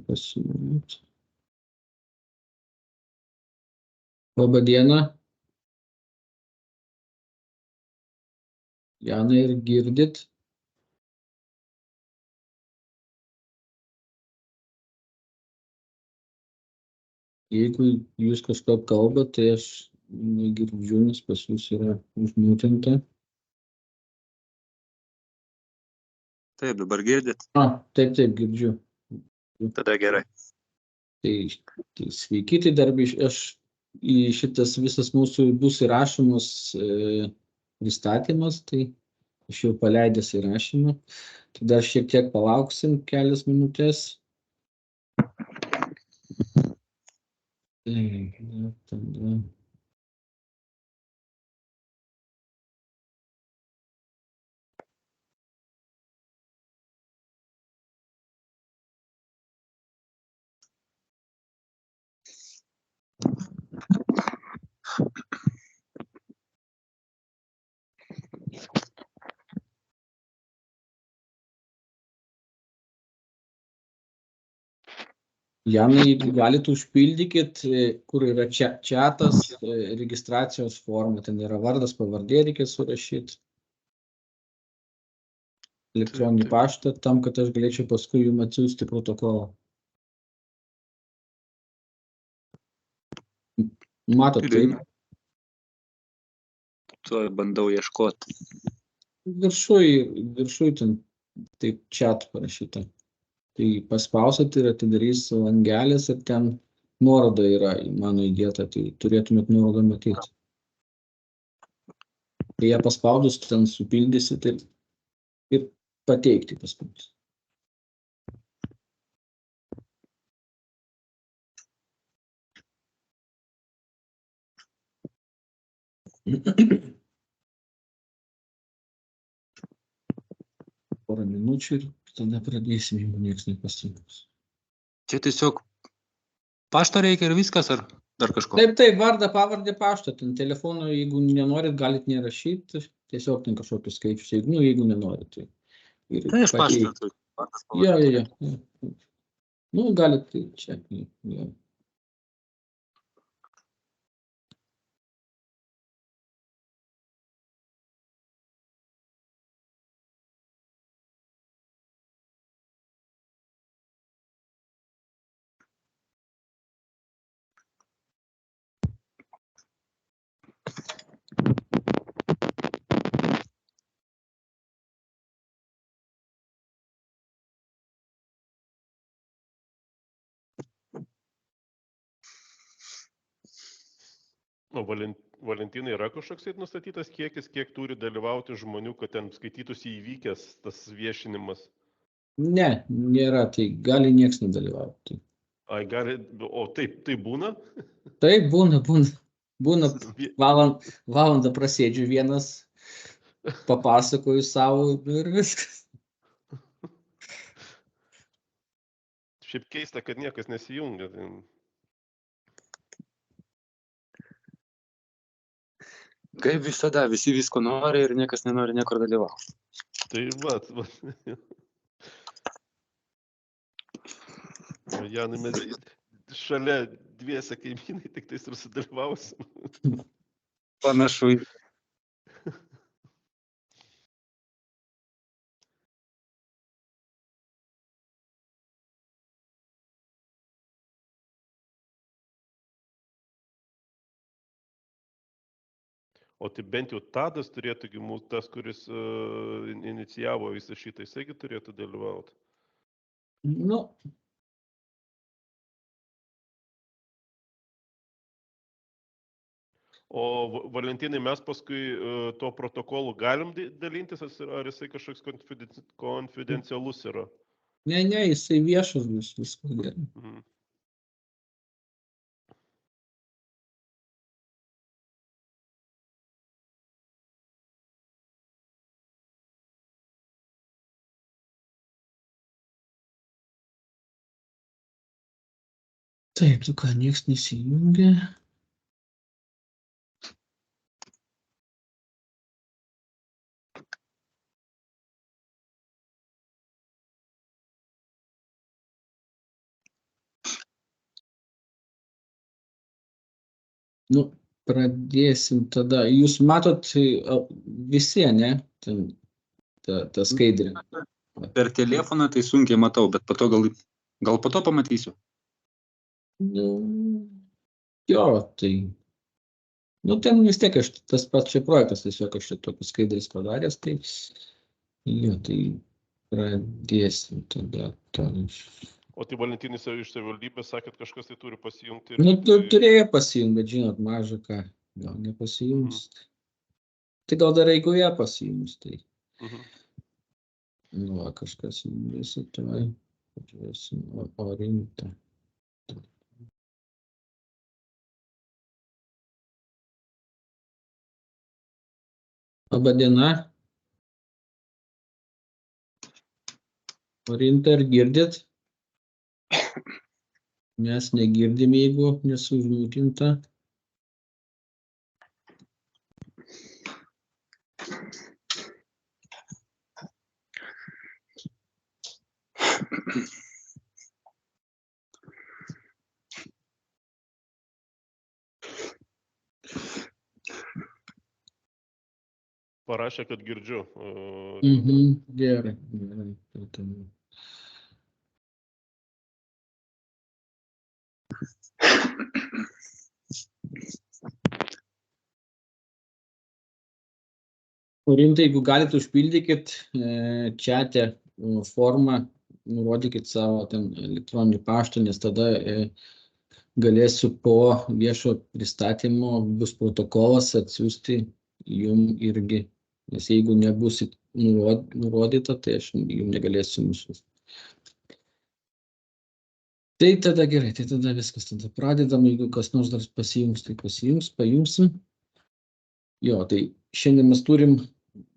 Pasijungti. Labą dieną. Jana, ir girdit? Jeigu jūs kažką kalbat, tai aš negirdžiu, nes pas jūs yra užmutinta. Taip, dabar girdit? Taip, girdžiu. Tada gerai. Tai sveiki, tai dar aš į šitas visas mūsų bus įrašymus pristatymas, tai aš jau paleidęs įrašymą. Tai dar šiek tiek palauksim kelias minutės. Tada. Jana, jeigu galit, užpildykit, kur yra čiatas, registracijos forma, ten yra vardas, pavardė, reikia surašyti. Elektroninį paštą, tam, kad aš galėčiau paskui jums atsiųsti protokolą. Matot, taip? Tuo bandau ieškoti. Viršuj ten taip chat parašyta. Tai paspausit ir atidarys langelis ir ten nuoroda yra į mano įdėta, tai turėtumėt nuorodą matyti. Kai ją paspaudus, ten supildysit ir pateikti paskui. Porą minučių ir tada pradėsim, jeigu nieks nepasijungs. Čia tiesiog pašto reikia ir viskas, ar dar kažko? Taip, vardą, pavardę, paštą. Ten telefono, jeigu nenorit, galit nerašyti. Tiesiog ten kažkokius skaičius, jeigu nenorit. Tai aš paštą turiu. Jo. Nu, galit tai čia. Jo. O Valentinai, yra kažkoks nustatytas kiekis, kiek turi dalyvauti žmonių, kad ten skaitytųsi įvykęs tas viešinimas? Ne, nėra, tai gali nieks nedalyvauti. Ai, gali, o tai būna? Taip, būna. Valandą prasėdžiu vienas, papasakoju savo ir viskas. Šiaip keista, kad niekas nesijungia. Kaip visada, visi visko nori ir niekas nenori niekur dalyvauti. Tai va. Janai, mes šalia dviese kaimynai tik tais ir sudalyvausim. Panašu. O tai bent jau Tadas turėtų, tas, kuris inicijavo visą šitą, jisai turėtų dalyvauti. Nu. O Valentinai, mes paskui tuo protokolu galim dalintis, ar jisai kažkoks konfidencialus yra? Ne, jisai viešas viskas gerai. Taip, tu ką, nieks nesijungia. Nu, pradėsim tada. Jūs matot visi, ne? Ten, ta skaidrė. Per telefoną tai sunkiai matau, bet po to gal po to pamatysiu. Nu, jo, tai. Nu, ten vis tiek tas pats čia projektas, tiesiog aš čia tokius skaidrės padaręs, tai. Jo, tai pradėsim tada. O tai Valentinai iš savivaldybės sakėt, kažkas tai turi pasijungti. Nu, turėjo pasijungti, bet žinot, maža ką, gal nepasijungs. Tai gal dar eigoje pasijungs, tai. Nu, kažkas visi tuoj, pažiūrėsim, o rimta. Labadiena. Orinta, ar girdit? Mes negirdim, jeigu nesužmutinta. Parašė, kad girdžiu. Gerai. Orinta, jeigu galite, užpildykit čiate formą, nurodykit savo ten elektroninį paštą, nes tada galėsiu po viešo pristatymo bus protokolas atsiųsti jum irgi, nes jeigu nebus nurodyta, tai aš jum negalėsiu nusiųsti. Tai tada gerai, tai tada viskas, tada pradedam, jeigu kas nors dar pasijungs, tai pajungsim. Jo, tai šiandien mes turim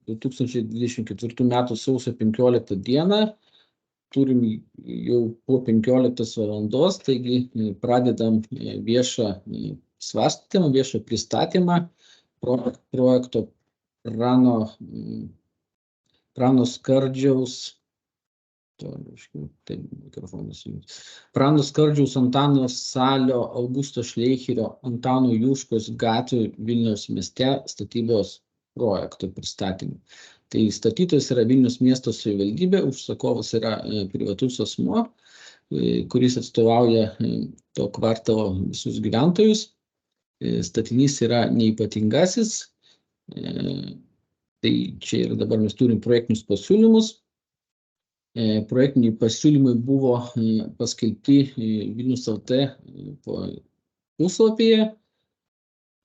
2024 metų sausio 15 dieną, turim jau po 15 valandos, taigi pradedam viešą svarstymą, viešą pristatymą projekto Prano Skardžiaus, Prano Skardžiaus, Antano Salio, Augusto Šleicherio, Antano Juškos gatvių Vilniaus mieste statybos projekto pristatymą. Tai statytojas yra Vilniaus miesto savivaldybė, užsakovas yra privatus asmuo, kuris atstovauja to kvartalo visus gyventojus. Statinys yra neypatingasis. Tai čia ir dabar mes turim projektinius pasiūlymus. Projektiniai pasiūlymai buvo paskelbti Vilnius LT puslapyje.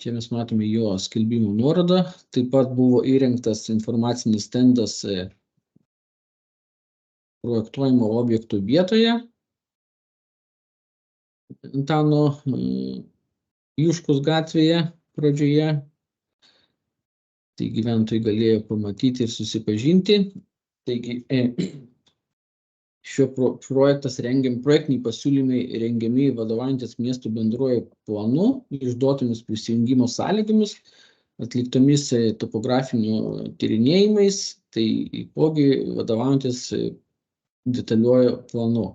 Čia mes matome jo skelbimo nuorodą. Taip pat buvo įrengtas informacinis stendas projektuojamo objektų vietoje. Antano Juškos gatvėje pradžioje. Tai gyventojai galėjo pamatyti ir susipažinti. Taigi, projektiniai pasiūlymai rengiami vadovaujantis miestų bendruoju planu, išduotomis prisijungimo sąlygomis, atliktomis topografinių tyrinėjimais, tai įpogi vadovaujantis detaliuoju planu.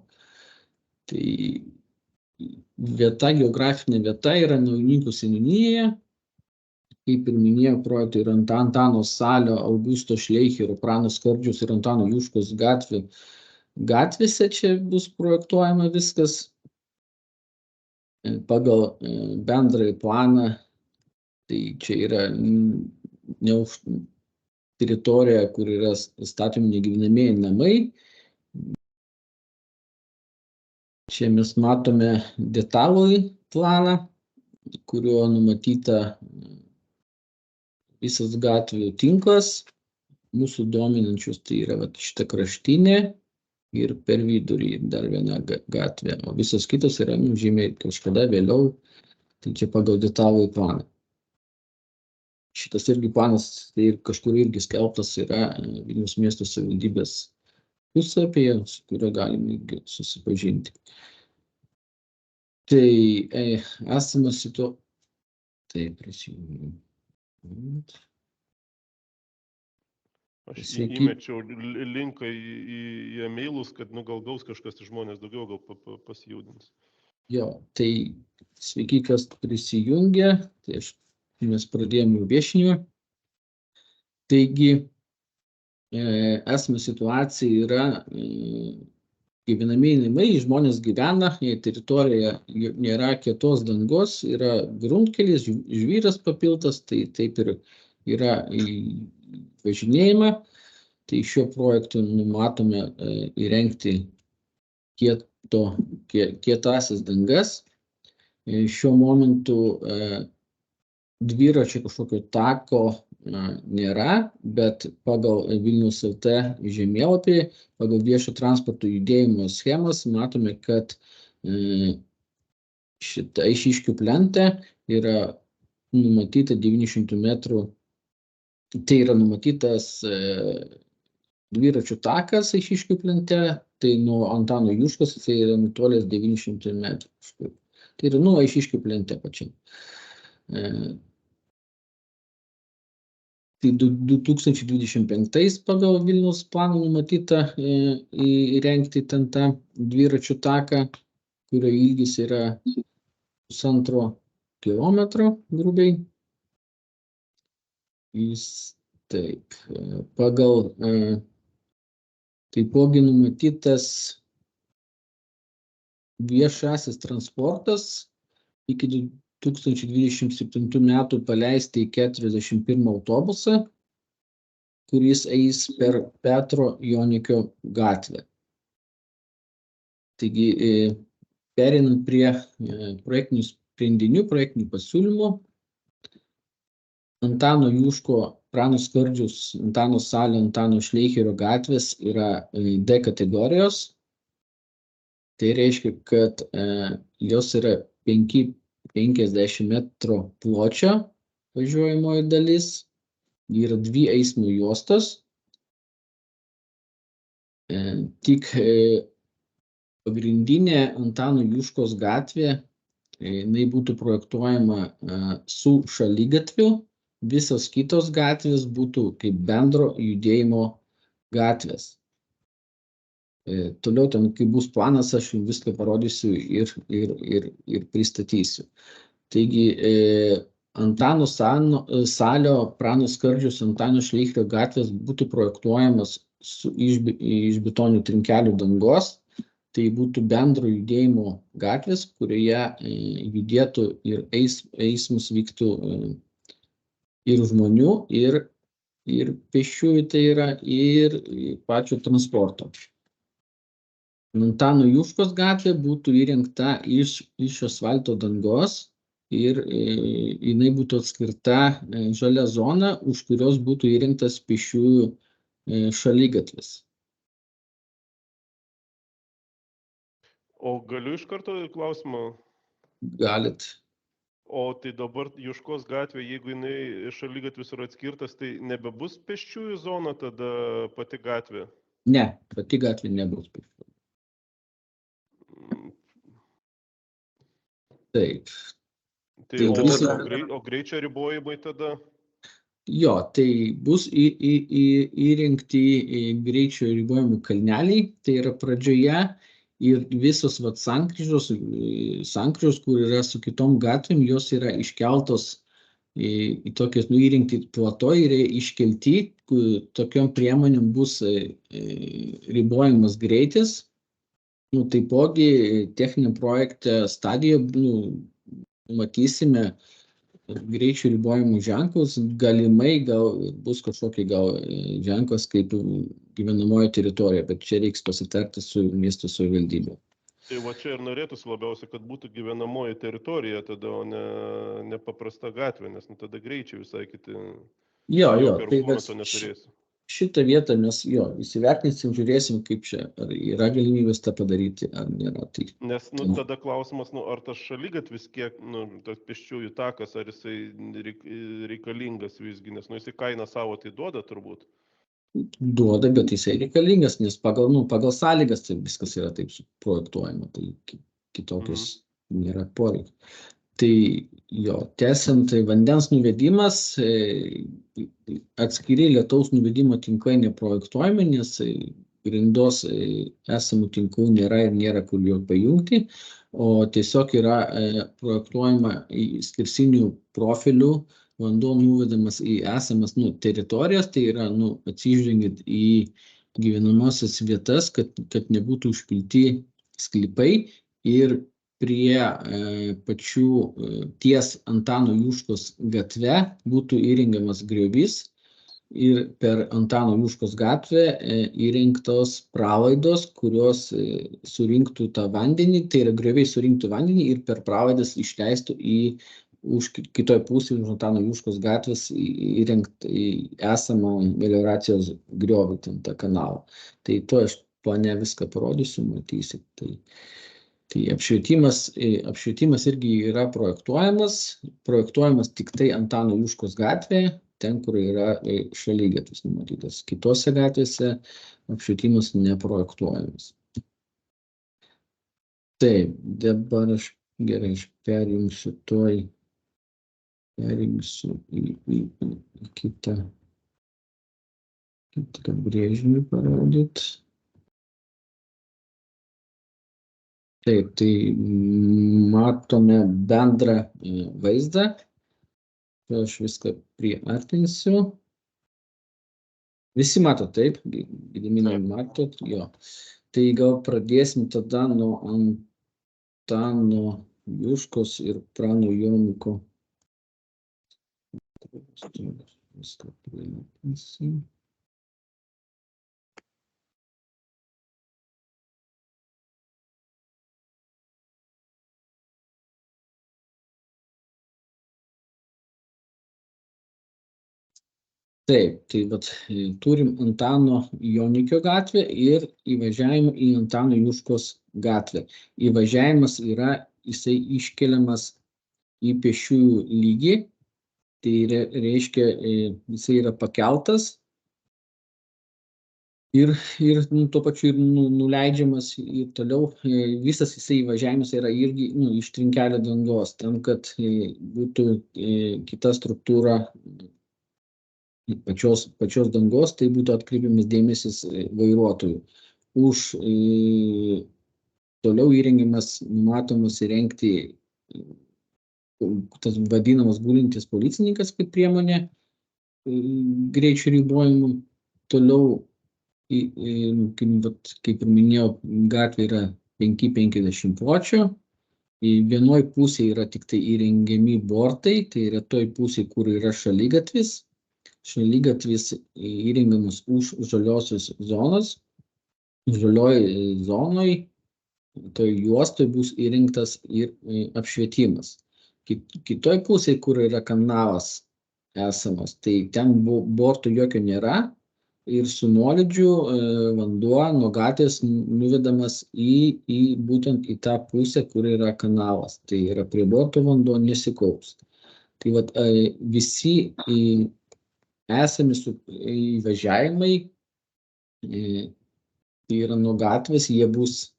Tai geografinė vieta yra Naujininkų seniūnijoje. Kaip ir minėjau, projektai yra Antano Salio, Augusto Šleicherio, Prano Skardžiaus ir Antano Juškos gatvėse čia bus projektuojama viskas pagal bendrąjį planą. Tai čia yra teritorija, kur yra statomi negyvenamieji namai. Čia mes matome detalųjį planą, kuriuo numatyta visas gatvių tinklas. Mūsų dominančius tai yra šita kraštinė ir per vidurį dar viena gatvė, o visos kitos yra žymiai kažkada vėliau, tai čia pagal detalųjį planą. Šitas irgi planas, tai kažkur irgi skelbtas yra Vilniaus miesto savivaldybės puslapyje, su kuriuo galime irgi susipažinti. Tai esame su to, tai prisijungiu. Aš įmečiau linką į e-mailus, kad gal gaus kažkas žmonės daugiau, gal pasijudins. Jo, tai sveiki, kas prisijungė. Tai mes pradėjome viešinimą. Taigi, esama situacija yra gyvenamieji namai, žmonės gyvena, teritorija nėra kietos dangos, yra gruntkelis, žvyras papiltas, tai taip ir yra važinėjama. Tai šiuo projektu numatome įrengti kietasias dangas. Šiuo momentu dviračio kažkokio tako nėra, bet pagal Vilniaus LT žemėlapį, pagal viešo transporto judėjimo schemas matome, kad šita Eišiškių plente yra numatyta 900 metrų, tai yra numatytas dviračių takas Eišiškių plente, tai nuo Antano Juškos tai yra nutolęs 900 metrų. Tai yra Eišiškių plente pačiam. Tai 2025 pagal Vilniaus planą numatyta įrengti ten tą dviračių taką, kurio ilgis yra 1,5 kilometro grubiai. Jis taip, pagal taipogi numatytas viešasis transportas iki 2027 metų paleisti 41 autobusą, kuris eis per Petro Jonikio gatvę. Taigi, pereinant prie projektinių sprendinių, projektinių pasiūlymų, Antano Juško, Prano Skardžiaus, Antano Salio, Antano Šleicherio gatvės yra D kategorijos. Tai reiškia, kad jos yra 50 metrų pločio važiuojamoji dalis, yra 2 eismo juostos. Tik pagrindinė Antano Juškos gatvė, jinai būtų projektuojama su šaligatviu, visos kitos gatvės būtų kaip bendro judėjimo gatvės. Toliau ten, kai bus planas, aš jums viską parodysiu ir pristatysiu. Taigi, Antano Salio, Prano Skardžiaus, Antano Šleicherio gatvės būtų projektuojamas iš betoninių trinkelių dangos. Tai būtų bendro judėjimo gatvės, kurioje judėtų ir eismas vyktų ir žmonių, ir pėsčiųjų, tai yra ir pačio transporto. Antano Juškos gatvė būtų įrengta iš asfalto dangos ir jinai būtų atskirta žalia zona, už kurios būtų įrengtas pėsčiųjų šaligatvis. O galiu iš karto klausimą? Galit. O tai dabar Juškos gatvė, jeigu jinai šaligatvis yra atskirtas, tai nebebus pėsčiųjų zona tada pati gatvė? Ne, pati gatvė nebus pėsčiųjų. Taip. Tai o greičio ribojimai tada? Jo, tai bus įrengti greičio ribojimų kalneliai, tai yra pradžioje ir visos sankryžos, kur yra su kitom gatvėm, jos yra iškeltos į tokias įrengti plato ir iškelti, tokiom priemonėm bus ribojamas greitis. Taipogi techninio projekte stadijoje matysime greičių ribojimų ženklus, galimai bus kažkokie ženklas kaip gyvenamoji teritorija, bet čia reiks pasitarti su miesto savivaldybė. Tai va čia ir norėtųsi labiausiai, kad būtų gyvenamoji teritorija tada, o ne paprasta gatvė, nes tada greičiai visai kiti. Jo, tai neturėsi. Šitą vietą mes įsivertinsim, žiūrėsim, kaip čia, ar yra galimybės tą padaryti, ar nėra. Tai, nes tada klausimas, ar tas šaligatvis, kiek, tas pėsčiųjų takas, ar jisai reikalingas visgi, nes jisai kainą savo tai duoda turbūt. Duoda, bet jisai reikalingas, nes pagal sąlygas tai viskas yra taip projektuojama, tai kitokios nėra poreikio. Tai jo, tęsiant, tai vandens nuvedimas, atskiri lietaus nuvedimo tinklai neprojektuojami, nes grindos esamų tinklų nėra ir nėra kur jo pajungti, o tiesiog yra projektuojama į skersinių profilių vanduo nuvedamas į esamas teritorijas, tai yra atsižvelgiant į gyvenamosias vietas, kad nebūtų užpilti sklypai ir prie pačių ties Antano Juškos gatve būtų įrengiamas griovys ir per Antano Juškos gatvę įrengtos pralaidos, kurios surinktų tą vandenį, tai yra grioviai surinktų vandenį ir per pralaidas išleistų už kitoj pusėje už Antano Juškos gatvės įrengt esamą melioracijos griovį, tą kanalą. Tai to aš plane viską parodysiu, matysit. Tai apšvietimas irgi yra projektuojamas tik tai Antano Juškos gatvėje, ten, kur yra šaligatvis numatytas. Kitose gatvėse apšvietimas neprojektuojamas. Taip, dabar aš perjungsiu į kitą brėžinį parodyti. Taip, tai matome bendrą vaizdą. Aš viską priartinsiu. Visi mato, taip? Gediminai matot? Jo. Tai gal pradėsim tada nuo Antano Juškos ir Prano Joniko. Viską priartinsim. Taip, tai turim Antano Jonikio gatvę ir įvažiavimą į Antano Juškos gatvę. Įvažiavimas jisai iškeliamas į pėsčiųjų lygį, tai reiškia, jisai yra pakeltas ir tuo pačiu ir nuleidžiamas ir toliau. Visas jisai įvažiavimas yra irgi iš trinkelio dangos, tam, kad būtų kita struktūra pačios dangos, tai būtų atkreipiamas dėmesys vairuotojų. Toliau įrengimas numatomas įrengti tas vadinamas gulintis policininkas kaip priemonė greičio ribojimų. Toliau, kaip ir minėjau, gatvė yra 5,50 pločio. Vienoj pusėje yra tik tai įrengiami bortai, tai yra toj pusėje, kur yra šaligatvis. Šaligatvis įrengiamas už žaliosios zonos. Žalioj zonoj, toj juostoj bus įrengtas ir apšvietimas. Kitoj pusėje, kur yra kanalas esamas, tai ten bortų jokio nėra ir su nuolydžiu vanduo nuo gatvės nuvedamas būtent į tą pusę, kur yra kanalas. Tai yra prie borto vanduo nesikaups. Tai visi esami įvažiavimai, tai yra nuo gatvės, jie bus,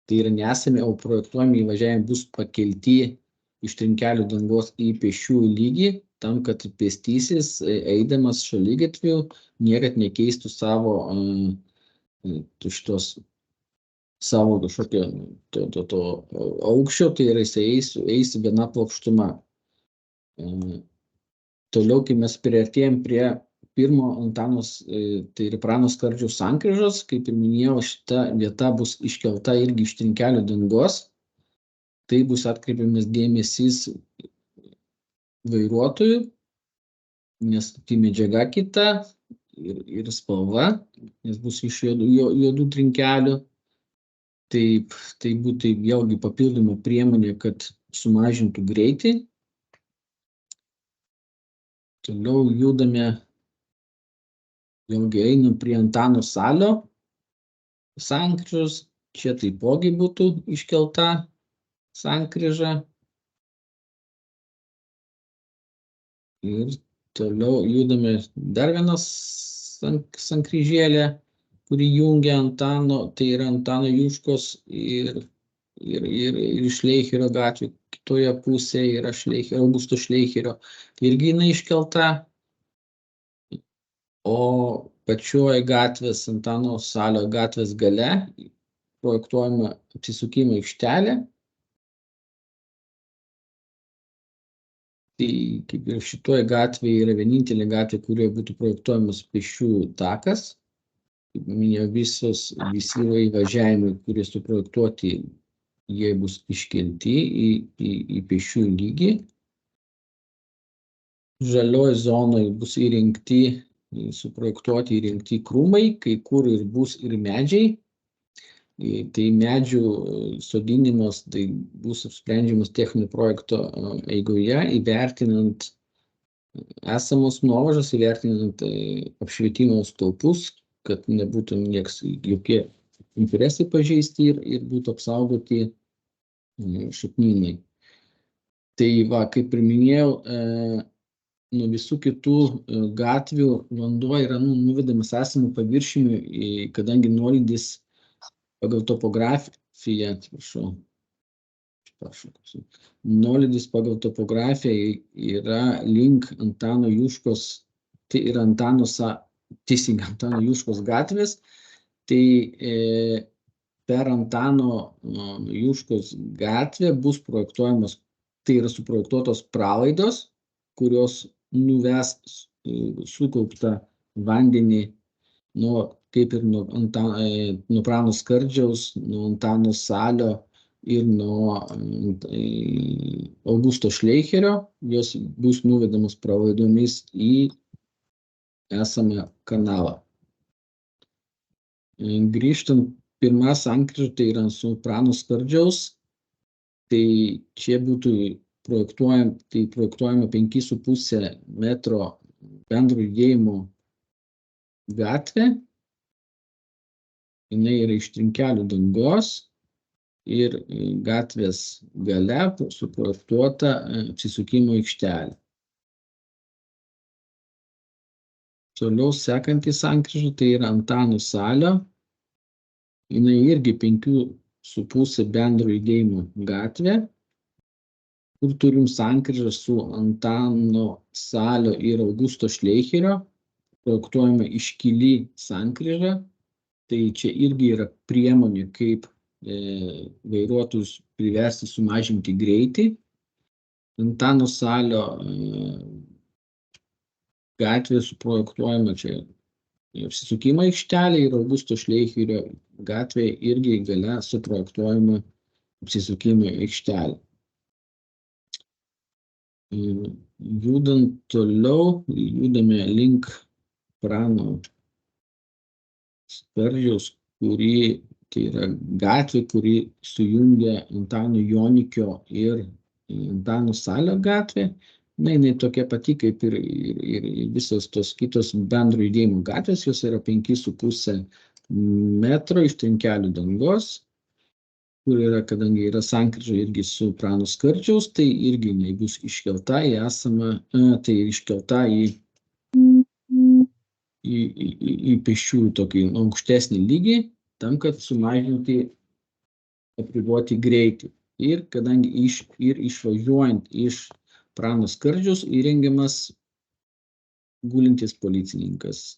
tai yra nesami, o projektuojami įvažiavimai bus pakelti iš trinkelių dangos į pėsčiųjų lygį, tam, kad pėstysis, eidamas šaligatviu, niekad nekeistų savo kažkokio aukščio, tai yra jis eis viena plokštuma. Toliau, kai mes priartėjom prie pirmo Antanos, tai yra Prano skardžiaus sankryžos, kaip ir minėjau, šita vieta bus iškelta irgi iš trinkelių dangos. Tai bus atkreipiamas dėmesys vairuotojų, nes tai medžiaga kita ir spalva, nes bus iš juodų trinkelių. Tai būtų vėlgi papildoma priemonė, kad sumažintų greitį. Toliau judame, vėlgi einam prie Antano Salio sankryžos. Čia taipogi būtų iškelta sankryža. Ir toliau judame dar vienas sankryžėlė, kuri jungia Antano, tai yra Antano Juškos ir Šleicherio gatvė. Kitoje pusėje yra Augusto Šleicherio. Irgi jinai iškelta. O pačioj gatvės Antano Salio gatvės gale projektuojama apsisukimo aikštelė. Tai kaip ir šitoje gatvėje yra vienintelė gatvė, kurioje būtų projektuojamas pėsčiųjų takas. Kaip minėjau, visi įvažiavimai, kurie suprojektuoti, jie bus iškelti į pėsčiųjų lygį. Žalioj zonoj bus suprojektuoti krūmai, kai kur ir bus ir medžiai. Tai medžių sodinimas tai bus apsprendžiamas techninio projekto eigoje, įvertinant esamus nuovažas, įvertinant apšvietimo stulpus, kad nebūtų jokie interesai pažeisti ir būtų apsaugoti šaknynai. Tai va, kaip ir minėjau, nuo visų kitų gatvių vanduo yra nuvedamas esamų paviršiumi, kadangi nuolydis pagal topografiją, nuolydis pagal topografiją yra link Antano Juškos, tai yra Antano Juškos gatvės, tai per Antano Juškos gatvę bus projektuojamas, tai yra suprojektuotos pralaidos, kurios nuves sukauptą vandenį kaip ir nuo Prano Skardžiaus, nuo Antano Salio ir nuo Augusto Šleicherio, jos bus nuvedamos pralaidomis į esamą kanalą. Grįžtant, pirma sankryža tai yra su Prano Skardžiaus, tai čia būtų projektuojama 5,5 metro bendro judėjimo gatvė. Jinai yra iš trinkelių dangos ir gatvės gale suprojektuota apsisukimo aikštelė. Toliau sekanti sankryža tai yra Antano Salio. Jinai irgi 5,5 bendro judėjimo gatvė, kur turim sankryžą su Antano Salio ir Augusto Šleicherio, projektuojama iškili sankryža. Tai čia irgi yra priemonė, kaip vairuotojus priversti sumažinti greitį. Antano Salio gatvė suprojektuojama čia apsisukimo aikštelė ir Augusto Šleicherio gatvė irgi gale suprojektuojama apsisukimo aikštelė. Judant toliau, judame link Prano Skardžiaus, tai yra gatvė, kuri sujungia Antano Jonikio ir Antano Salio gatvė. Jinai tokia pati kaip ir visos tos kitos bendro judėjimo gatvės, jos yra 5,5 metro iš trinkelių dangos, kur yra, kadangi yra sankryža irgi su Prano Skardžiaus, tai irgi jinai bus iškelta į esamą, tai iškelta į pėsčiųjų tokį aukštesnį lygį, tam, kad sumažinti, apriboti greitį. Ir kadangi išvažiuojant iš Prano Skardžiaus įrengiamas gulintis policininkas.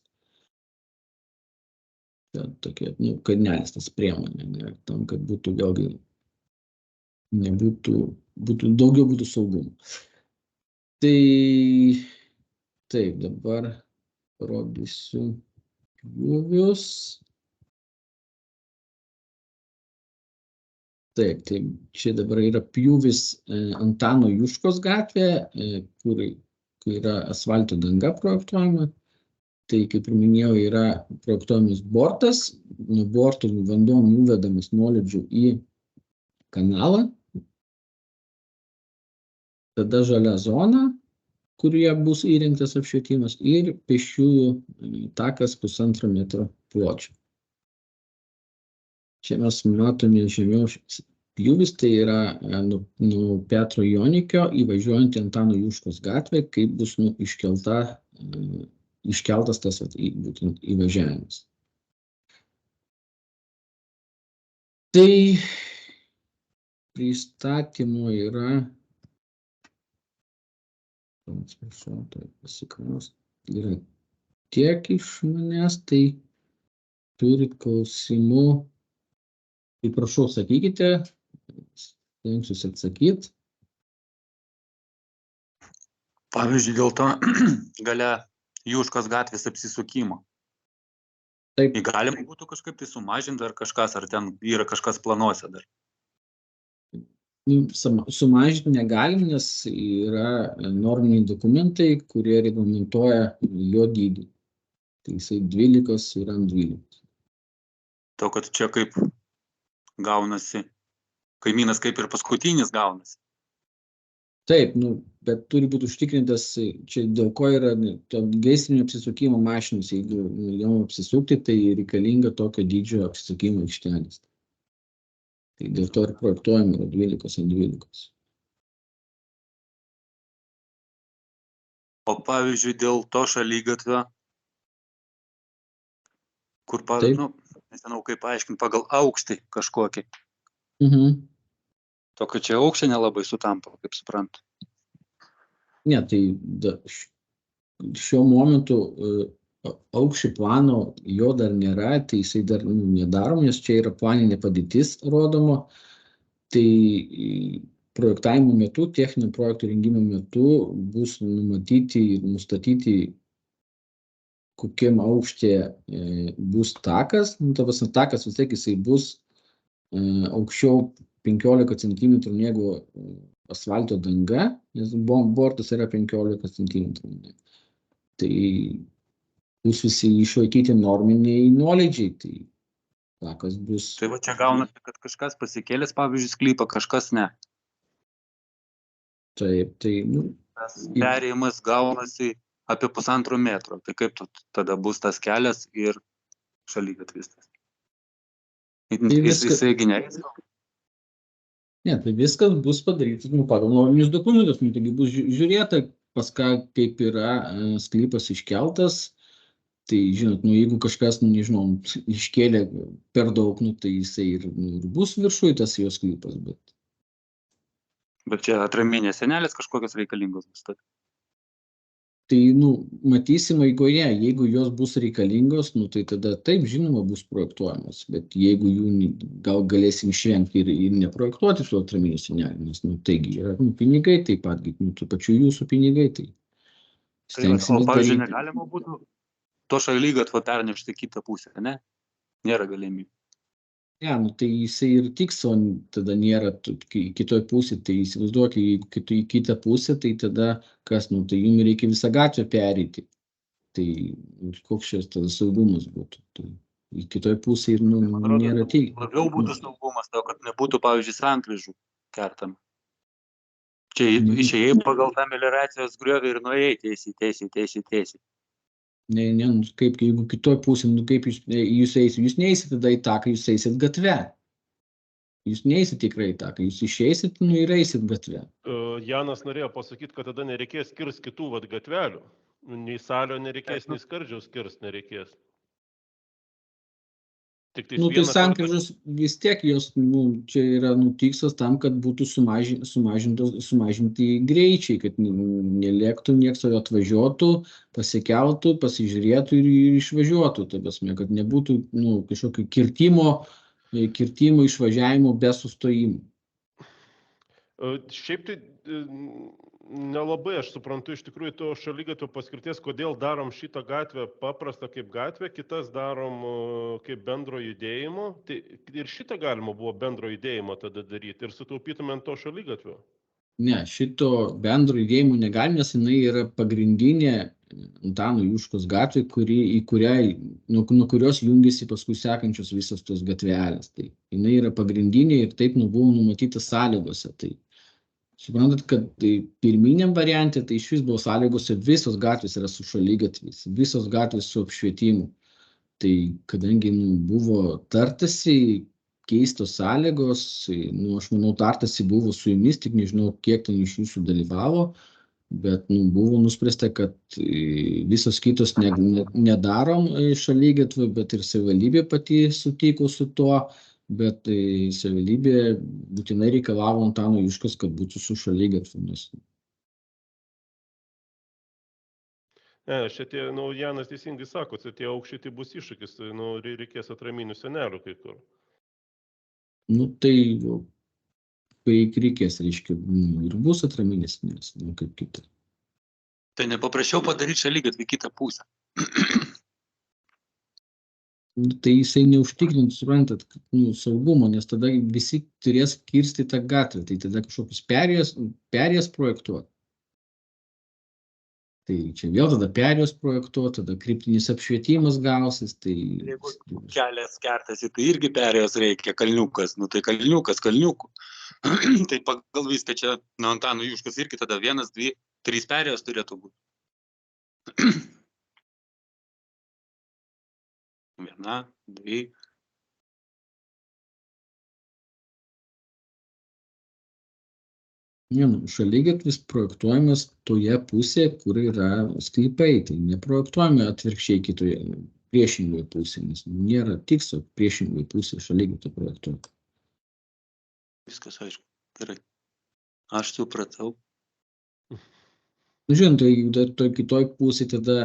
Tokia, kalnelis tas priemonė, tam, kad būtų vėlgi, daugiau būtų saugumo. Tai taip, dabar rodysiu pjūvius. Taip, tai čia dabar yra pjūvis Antano Juškos gatvė, kur yra asfalto danga projektuojama. Tai, kaip ir minėjau, yra projektuojamas bortas, nuo borto vanduo nuvedamas nuolydžiu į kanalą. Tada žalia zona, kurioje bus įrengtas apšvietimas, ir pėsčiųjų takas 1,5 metro pločio. Čia mes matome žemiau pjūvis, tai yra nuo Petro Jonikio įvažiuojant į Antano Juškos gatvę, kaip bus iškeltas tas būtent įvažiavimas. Tai pristatymo yra, atsiprašau, tai pasikraus, yra tiek iš manęs, tai turit klausimų. Tai prašau, sakykite, stengsiuosi atsakyti. Pavyzdžiui, dėl to gale Juškos gatvės apsisukimo. Taip, Jį galima būtų kažkaip tai sumažinti ar kažkas, ar ten yra kažkas planuose dar. sumažinti negalim, nes yra norminiai dokumentai, kurie reglamentuoja jo dydį. Tai jisai 12 yra ant 12. To, kad čia kaip gaunasi, kaimynas kaip ir paskutinis gaunasi. Taip, bet turi būti užtikrintas, čia dėl ko yra to gaisrinio apsisukimo mašinos, jeigu jom apsisukti, tai reikalinga tokio dydžio apsisukimo aikštelės. Tai dėl to ir projektuojama yra 12 ant 12. O pavyzdžiui, dėl to šaligatvio, kur, Taip. nežinau kaip paaiškinti, pagal aukštį kažkokį. To, kad čia aukščiai nelabai sutampa, kaip suprantu. Ne, tai šiuo momentu aukščio plano jo dar nėra, tai jisai dar nedarom, nes čia yra planinė padėtis rodoma. Tai projektavimo metu, techninio projekto rengimo metu bus numatyti ir nustatyti, kokiam aukštyje bus takas. Takas vis tiek jisai bus aukščiau 15 cm negu asfalto danga, nes bortas yra 15 cm. Tai bus visi išlaikyti norminiai nuolydžiai. Tai takas bus. Tai va čia gaunasi, kad kažkas pasikėlęs, pavyzdžiui, sklypą, kažkas ne. Taip, tai Tas perėjimas gaunasi apie 1,5 metro. Tai kaip tada bus tas kelias ir šaligatvis? Jisai gynėjas? Ne, tai viskas bus padaryta pagal norminius dokumentus. Taigi bus žiūrėta, pas ką kaip yra sklypas iškeltas. Tai, žinot, jeigu kažkas, nežinau, iškėlė per daug, tai jisai ir bus viršui tas jo sklypas. Bet čia atraminės senelės kažkokios reikalingos bus. Tai, matysim eigoje, jeigu jos bus reikalingos, tai tada taip, žinoma, bus projektuojamos. Bet jeigu jų gal galėsim išvengti ir neprojektuoti su atraminių senelių, nes, taigi, yra pinigai, taip pat, tų pačių jūsų pinigai, tai stengsimės daryti. O, pavyzdžiui, negalima būtų to šaligatvio pernešti kitą pusę, ne? Nėra galimybė. Ne, tai jisai ir tikslo tada nėra kitoj pusė, tai įsivaizduok, jeigu į kitą pusę, tai tada kas, tai jums reikia visą gatvę perėti. Tai koks šios tada saugumas būtų. Tai į kitoj pusė ir nėra tikslo. Labiau būtų saugumas, to, kad nebūtų, pavyzdžiui, sankryžų kertama. Čia išėjai pagal tą melioracijos griovį ir nuėjai tiesiai. Ne, kaip jeigu kitoj pusė, kaip jūs eisit, jūs neeisit tada į taką, jūs eisit gatvę. Jūs neeisit tikrai į taką, jūs išeisit, ir eisit gatvę. Janas norėjo pasakyti, kad tada nereikės kirsti kitų gatvelių. Nei salio nereikės, nei skardžio kirsti nereikės. Tai sankryžos vis tiek jos, čia yra tikslas tam, kad būtų sumažinti greičiai, kad nelėktų, nieks atvažiuotų, pasikeltų, pasižiūrėtų ir išvažiuotų, kad nebūtų kažkokio kirtimo išvažiavimo be sustojimų. Šiaip tai nelabai aš suprantu iš tikrųjų to šaligatvio paskirties, kodėl darom šitą gatvę paprastą kaip gatvę, kitas darom kaip bendro judėjimo. Tai ir šitą galima buvo bendro judėjimo tada daryti ir sutaupytume ant to šaligatvio. Ne, šito bendro judėjimo negalim, nes jinai yra pagrindinė Antano Juškos gatvė, nuo kurios jungiasi paskui sekančios visos tos gatvelės. Tai jinai yra pagrindinė ir taip buvo numatyta sąlygose. Tai suprantat, kad pirminiam variante tai iš vis buvo sąlygose visos gatvės yra su šaligatviais, visos gatvės su apšvietimu. Tai kadangi buvo tartasi keistos sąlygos, aš manau, tartasi buvo su jumis, tik nežinau, kiek ten iš jūsų dalyvavo, bet buvo nuspręsta, kad visos kitos nedarom šaligatvio, bet ir savivaldybė pati sutiko su tuo. Bet savivaldybė būtinai reikalavo Antano Juškos, kad būtų su šaligatviu. Šitie, Janas teisingai sako, tie aukščiai tai bus iššūkis, reikės atraminių senelių kai kur. Nu, tai beveik reikės, reiškia, ir bus atraminis, nes, kaip kita. Tai nepaprašiau padaryti šaligatvį kitą pusę. Tai jisai neužtikrins, suprantat, saugumo, nes tada visi turės kirsti tą gatvę, tai tada kažkokius perėjas projektuoti. Tai čia vėl tada perėjos projektuoti, tada kryptinis apšvietimas gausis, tai... Jeigu kelias kertasi, tai irgi perėjos reikia, kalniukas, tai kalniukas, kalniukų. Tai pagal viską čia, Antano Juškas irgi tada 1, 2, 3 perėjos turėtų būti. 1, 2. Šaligatvis projektuojamas toje pusėje, kur yra sklypai, tai neprojektuojame atvirkščiai kitoje priešingoje pusėje, nes nėra tikslo priešingoje pusėje šaligatvį projektuoti. Viskas aišku, gerai. Aš supratau. Žinot, tai kitoj pusėje tada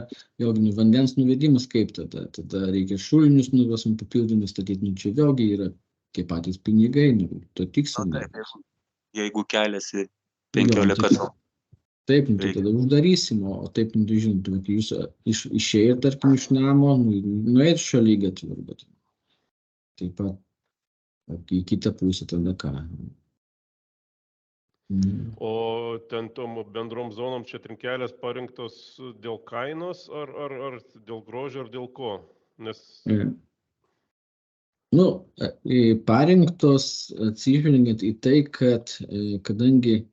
vėlgi vandens nuvedimas kaip tada reikia šulinius papildomus statyti, čia vėlgi yra tie patys pinigai, to tikslo. Jeigu keliasi 15 metrų. Taip, tai tada uždarysim, o taip, žinot, jūs išėjai, tarkim, iš namo, nuėjot šaligatvį, bet taip pat į kitą pusę tada ką. O ten tom bendrom zonom čia trinkelės parinktos dėl kainos, ar dėl grožio, ar dėl ko? Nes... Parinktos atsižvelgiant į tai, kad kadangi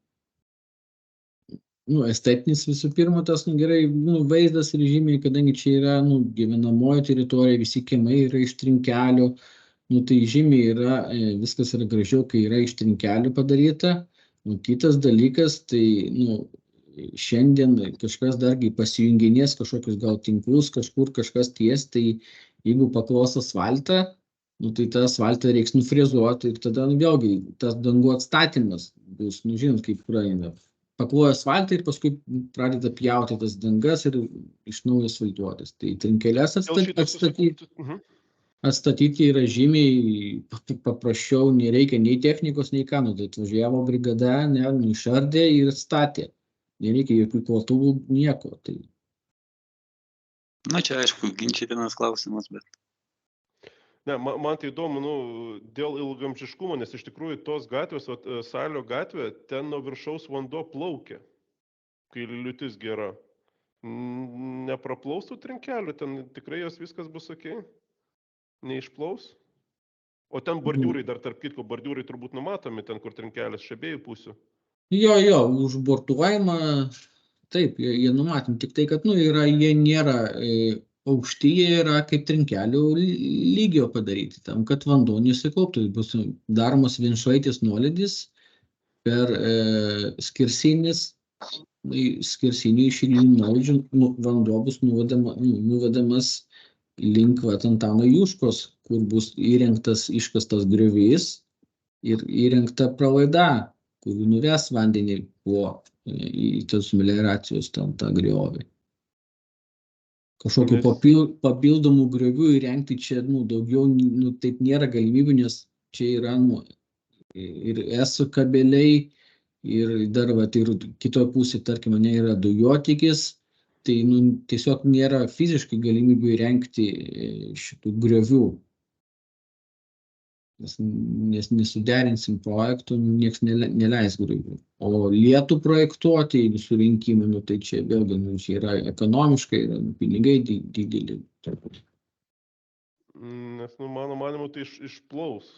estetinis visų pirma, tas gerai, vaizdas ir žymiai, kadangi čia yra gyvenamoji teritorija, visi kiemai yra iš trinkelių, tai žymiai yra, viskas yra gražiau, kai yra iš trinkelių padaryta. Kitas dalykas, tai šiandien kažkas dargi pasijunginės kažkokius gal tinklus, kažkur kažkas ties, tai jeigu paklos asfaltą, tai tą asfaltą reiks nufrezuoti ir tada vėlgi tas dangų atstatymas bus, žinot, kaip praeina. Pakloja asfaltą ir paskui pradeda pjauti tas dangas ir iš naujo asfaltuotis. Tai trinkeles atstatyti yra žymiai paprasčiau, nereikia nei technikos, nei ką, tai atvažiavo brigada, išardė ir atstatė. Nereikia jokių klotuvų, nieko. Tai... Čia aišku, ginčytinas klausimas, bet... Ne, man tai įdomu, dėl ilgamžiškumo, nes iš tikrųjų tos gatvės, Salio gatvė, ten nuo viršaus vanduo plaukia, kai liūtis gera. Nepraplaustų trinkelių, ten tikrai jos viskas bus okei? Neišplaus? O ten bordiūrai, dar tarp kitko, bordiūrai turbūt numatomi, ten kur trinkelės iš abiejų pusių. Jo, užbortuojama, taip, jie numatomi, tik tai, kad, jie nėra... aukšti jie yra kaip trinkelių lygio padaryti, tam, kad vanduo nesikauptų. Bus daromas vienšlaitis nuolydis per skersinį šilinių nuolydžių, vanduo bus nuvedamas link Antano Juškos, kur bus įrengtas iškastas griovys ir įrengta pralaida, kur nuves vandenį į tos melioracijos tą griovį. Kažkokių papildomų griovių įrengti čia, daugiau, taip nėra galimybių, nes čia yra, ir ESO kabeliai, ir dar, ir kitoje pusėje, tarkim, yra dujotikis, tai, tiesiog nėra fiziškai galimybių įrengti šitų griovių. Nes nesuderinsim projektų, nieks neleis griovių. O lietų projektuoti surinkimą, tai čia vėlgi čia yra ekonomiškai, pinigai dideli. Nes, mano manimu, tai išplaus.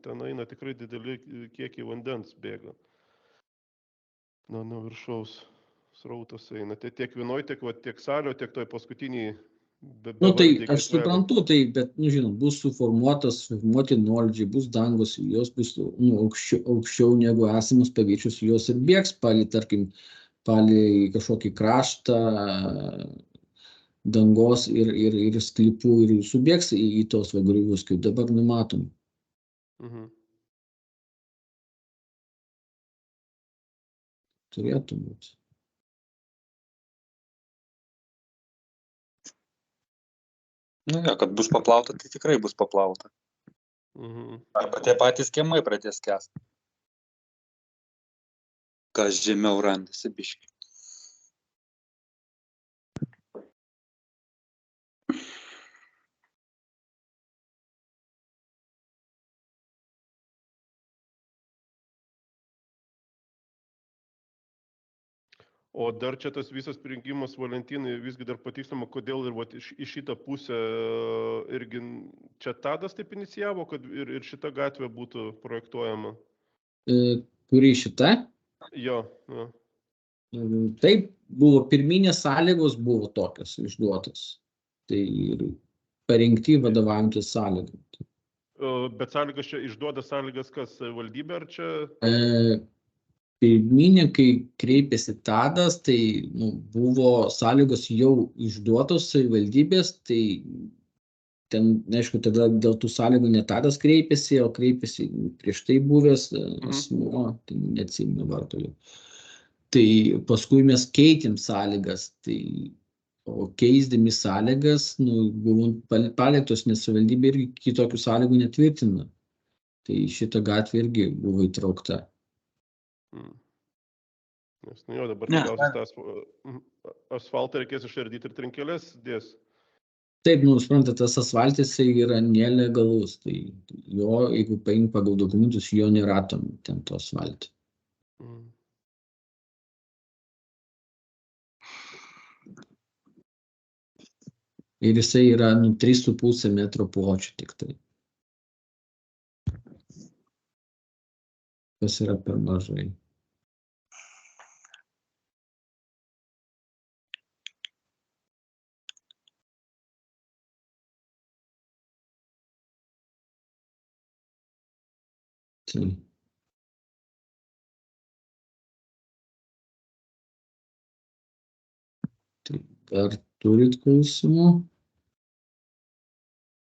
Ten eina tikrai dideli kiekiai vandens bėga. Nuo viršaus srautas eina. Tiek vienoj, tiek Salio, tiek toj paskutiniai. Tai aš suprantu, bet, žinot, bus suformuoti nuolydžiai, bus dangos, jos bus aukščiau negu esamus paviršius, jos ir bėgs tarkim, palei kažkokį kraštą dangos ir sklypų ir subėgs į tos griovius, kaip dabar numatom. Turėtų būti. Nu, jo, kad bus paplauta, tai tikrai bus paplauta. Mhm. Arba tie patys kiemai pradės kęsti. Kas žemiau randasi biški. O dar čia tas visas prijungimas, Valentinai, visgi dar patikslama, kodėl ir vat, į šitą pusę irgi čia Tadas taip inicijavo, kad ir šita gatvė būtų projektuojama. Kuri šita? Jo. Taip, buvo pirminės sąlygos buvo tokios išduotos. Tai ir parengti vadovaujantis sąlygom. Bet sąlygas čia išduoda sąlygas kas, valdybė ar čia? Pirminė, kai kreipėsi Tadas, tai buvo sąlygos jau išduotos savivaldybės, tai ten, aišku, tada dėl tų sąlygų ne Tadas kreipėsi, o kreipėsi prieš tai buvęs asmuo, tai neatsimenu vardu. Tai paskui mes keitėm sąlygas, tai o keisdami sąlygas, buvo paliktos, nes savivaldybė irgi kitokių sąlygų netvirtina. Tai šita gatvė irgi buvo įtraukta. Nes, jo, dabar tikriausiai asfaltą reikės išardyti ir trinkelės dės. Taip, suprantate, tas asfaltis yra nelegalus, tai jo, jeigu paim pagal dokumentus, jo nėra ten to asfalto. Ir jisai yra 3,5 metro pločio tik tai. Kas yra per mažai. Tai ar turit klausimų?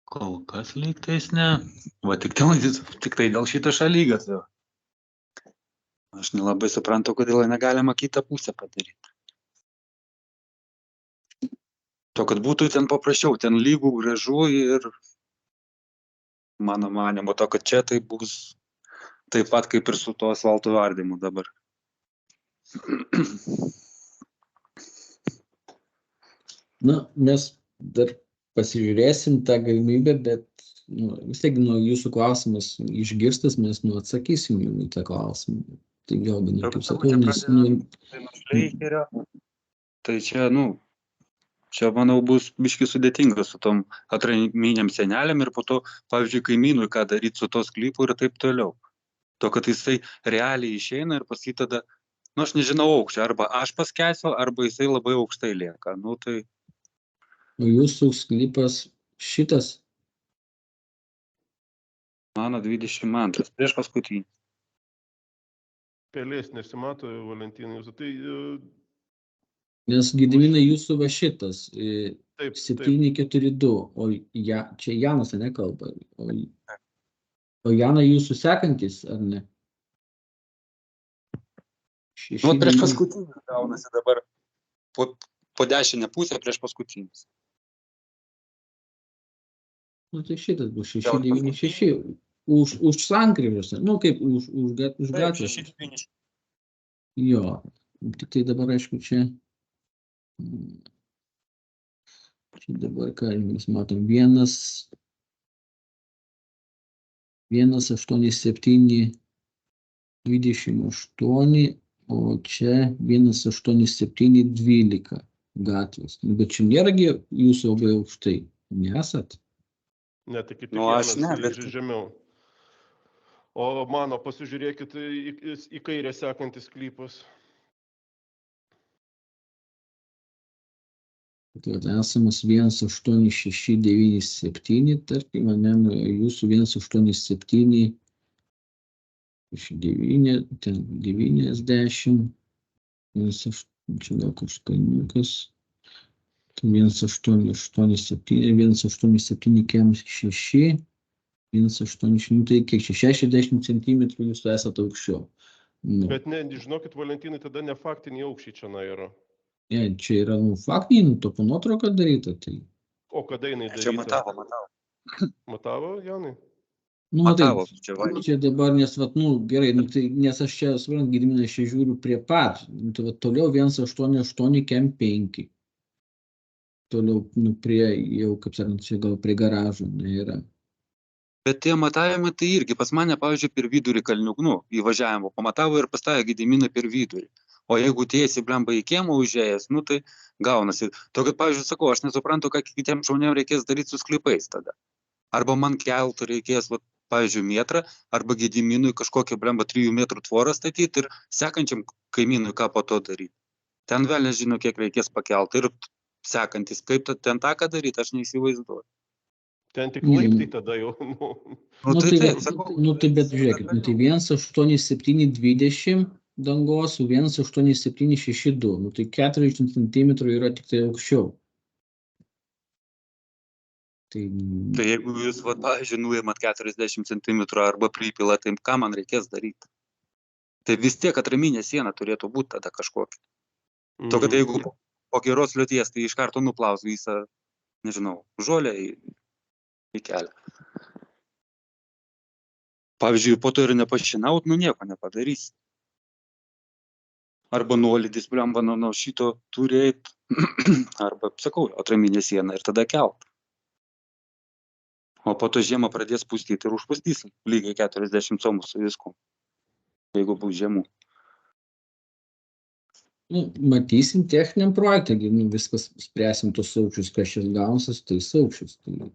Kol kas lygtais ne. Va tik tai dėl šito šalygas. Aš nelabai suprantu, kodėl negalima kitą pusę padaryti. To, kad būtų ten paprasčiau, ten lygų, gražu ir mano manimo, to, kad čia tai bus taip pat kaip ir su to asfalto vardymu dabar. Na, mes dar pasižiūrėsim tą galimybę, bet vis tiek jūsų klausimas išgirstas, mes atsakysim jums į tą klausimą. Tai vėlgi, kaip sakau, tai čia, čia, manau, bus biški sudėtinga su tom atraminiam seneliam ir po to, pavyzdžiui, kaimynui, ką daryti su to sklypu ir taip toliau. To, kad jisai realiai išeina ir paskui tada, aš nežinau aukščio, arba aš paskęsiu, arba jisai labai aukštai lieka. Tai... O jūsų sklypas šitas? Mano 22, prieš paskutinį. Pelės nesimato, Valentinai, jūsų. Tai... Nes Gediminai jūsų va šitas, taip, 742, o čia Janas nekalba. O Jana jūsų sekantis, ar ne? Prieš paskutinis gaunasi dabar. Po dešinę pusę prieš paskutinis. Tai šitas bus 696. Už sankryžos, kaip už gatvės. Jo, tik tai dabar, aišku, čia dabar, ką mes matom, 18728, o čia 18712 gatvės. Bet čia nėragi jūsų labai aukštai, nesat? Ne, tai kaip tik žemiau. O mano, pasižiūrėkit į kairę sekantis sklypas. Esamas 18697, tarkim, jūsų 187, 9, ten 90, čia gal kažkaniukas, 187, 187, 186, tai kiek čia 60 cm jūs esate aukščiau. Bet ne, žinokit, Valentinai, tada ne faktiniai aukščiai čia yra. Čia yra faktiniai, topo nuotrauka daryta. Tai. O kada jinai Čia daryta? matavo. Matavo, Jonai? Nu, matai, Matavo, čia va. čia dabar, nes, vat, nu, gerai, nu, tai, nes aš čia, suprant, Gediminas, čia žiūriu prie pat, nu, tai vat, toliau 188 kem 5. Toliau, nu, prie, jau, kaip sakant, čia gal prie garažo, ne, yra. Bet tie matavimai tai irgi pas mane, pavyzdžiui, per vidurį kalniukų, nu, įvažiavimo pamatavo ir pastavė Gediminą per vidurį. O jeigu tiesiai blemba į kiemą užėjęs, nu, tai gaunasi. To, kad, pavyzdžiui, sakau, aš nesuprantu, ką kitiems žmonėms reikės daryti su sklypais tada. Arba man keltų reikės, va, pavyzdžiui, metrą, arba Gediminui kažkokią blemba 3 metrų tvorą statyti ir sekančiam kaimynui ką po to daryti. Ten vėl nežino, kiek reikės pakelti ir sekantis, kaip ten tą ką daryti, aš neįsivaizduoju. Ten tik laiptai tada jau. Nu. Nu, tai tai, taip, bet, sakau, nu, tai bet žiūrėkit, nu, tai 1,8720 dangos, 1,8762, nu, tai 40 cm yra tik tai aukščiau. Tai, Tai jeigu jūs, va, pavyzdžiui, nuimat 40 cm arba pripilat, tai ką man reikės daryti? Tai vis tiek atraminė siena turėtų būti tada kažkokia. To, kad jeigu po geros liūties, tai iš karto nuplaus visą, nežinau, žolę į kelią. Pavyzdžiui, po to ir nepašinaut, nu nieko nepadarys. Arba nuolydis, blemba, nuo šito turi eit, arba, sakau, atraminė siena ir tada kelt. O po to žiemą pradės pustyti ir užpustys lygiai 40 comų su visku, jeigu bus žiemų. nu, matysim techniniam projektą, nu, viskas spręsim tos aukščius, kas šis gausis, tai aukščius. Tai...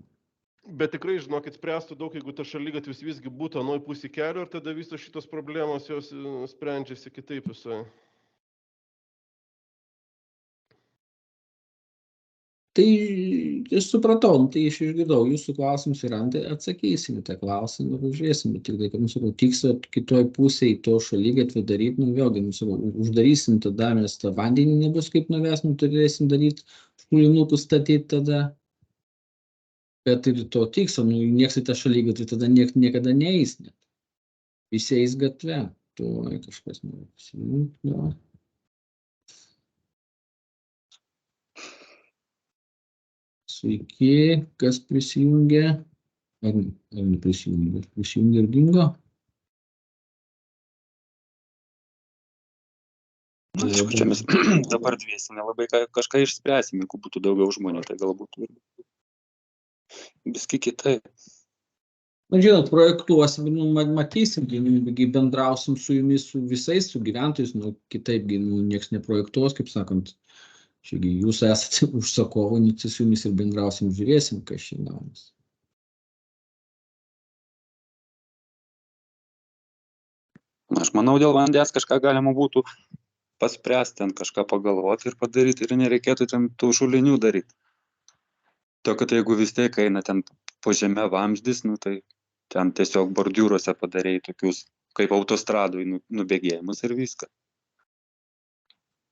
Bet tikrai, žinokit, spręstų daug, jeigu ta šaligatvis visgi būtų anoj pusė kelio ir tada visos šitos problemos jos sprendžiasi kitaip visai. Tai aš supratau, nu, tai aš išgirdau jūsų klausimus ir tai atsakysim į tą klausimą ir žiūrėsim, bet tik tai, kad, nu, sakau, tikslo kitoj pusėje to šaligatvį daryti, nu, vėlgi, nu, sakau, uždarysim tada, mes tą vandenį nebus kaip nuves, nu, turėsim daryti, šulinukus statyti tada. Bet ir to tikslo, nu, nieks į tą šaligatvį tada niekada neeis net. Visi eis gatve, tuoj kažkas nori. Sveiki, kas prisijungė? Ar neprisijungė? Prisijungė ir dingo? Aišku, čia mes dabar dviesi nelabai kažką išspręsim, jeigu būtų daugiau žmonių, tai galbūt viski kitaip. Na, žinot, projektuosim, nu, matysim, bendrausim su jumis, su visais, su gyventojais, nu, kitaip, nu, nieks neprojektuos, kaip sakant, čiagi jūs esate užsakovai, nu, su jumis ir bendrausim, žiūrėsim, kas čia gaunas. Aš manau, dėl vandens kažką galima būtų paspręsti, ten kažką pagalvoti ir padaryti ir nereikėtų ten tų šulinių daryti. To, kad jeigu vis tiek eina ten po žeme vamzdis, nu, tai ten tiesiog bordiūruose padarėjai tokius kaip autostradui nubėgėjimus ir viską.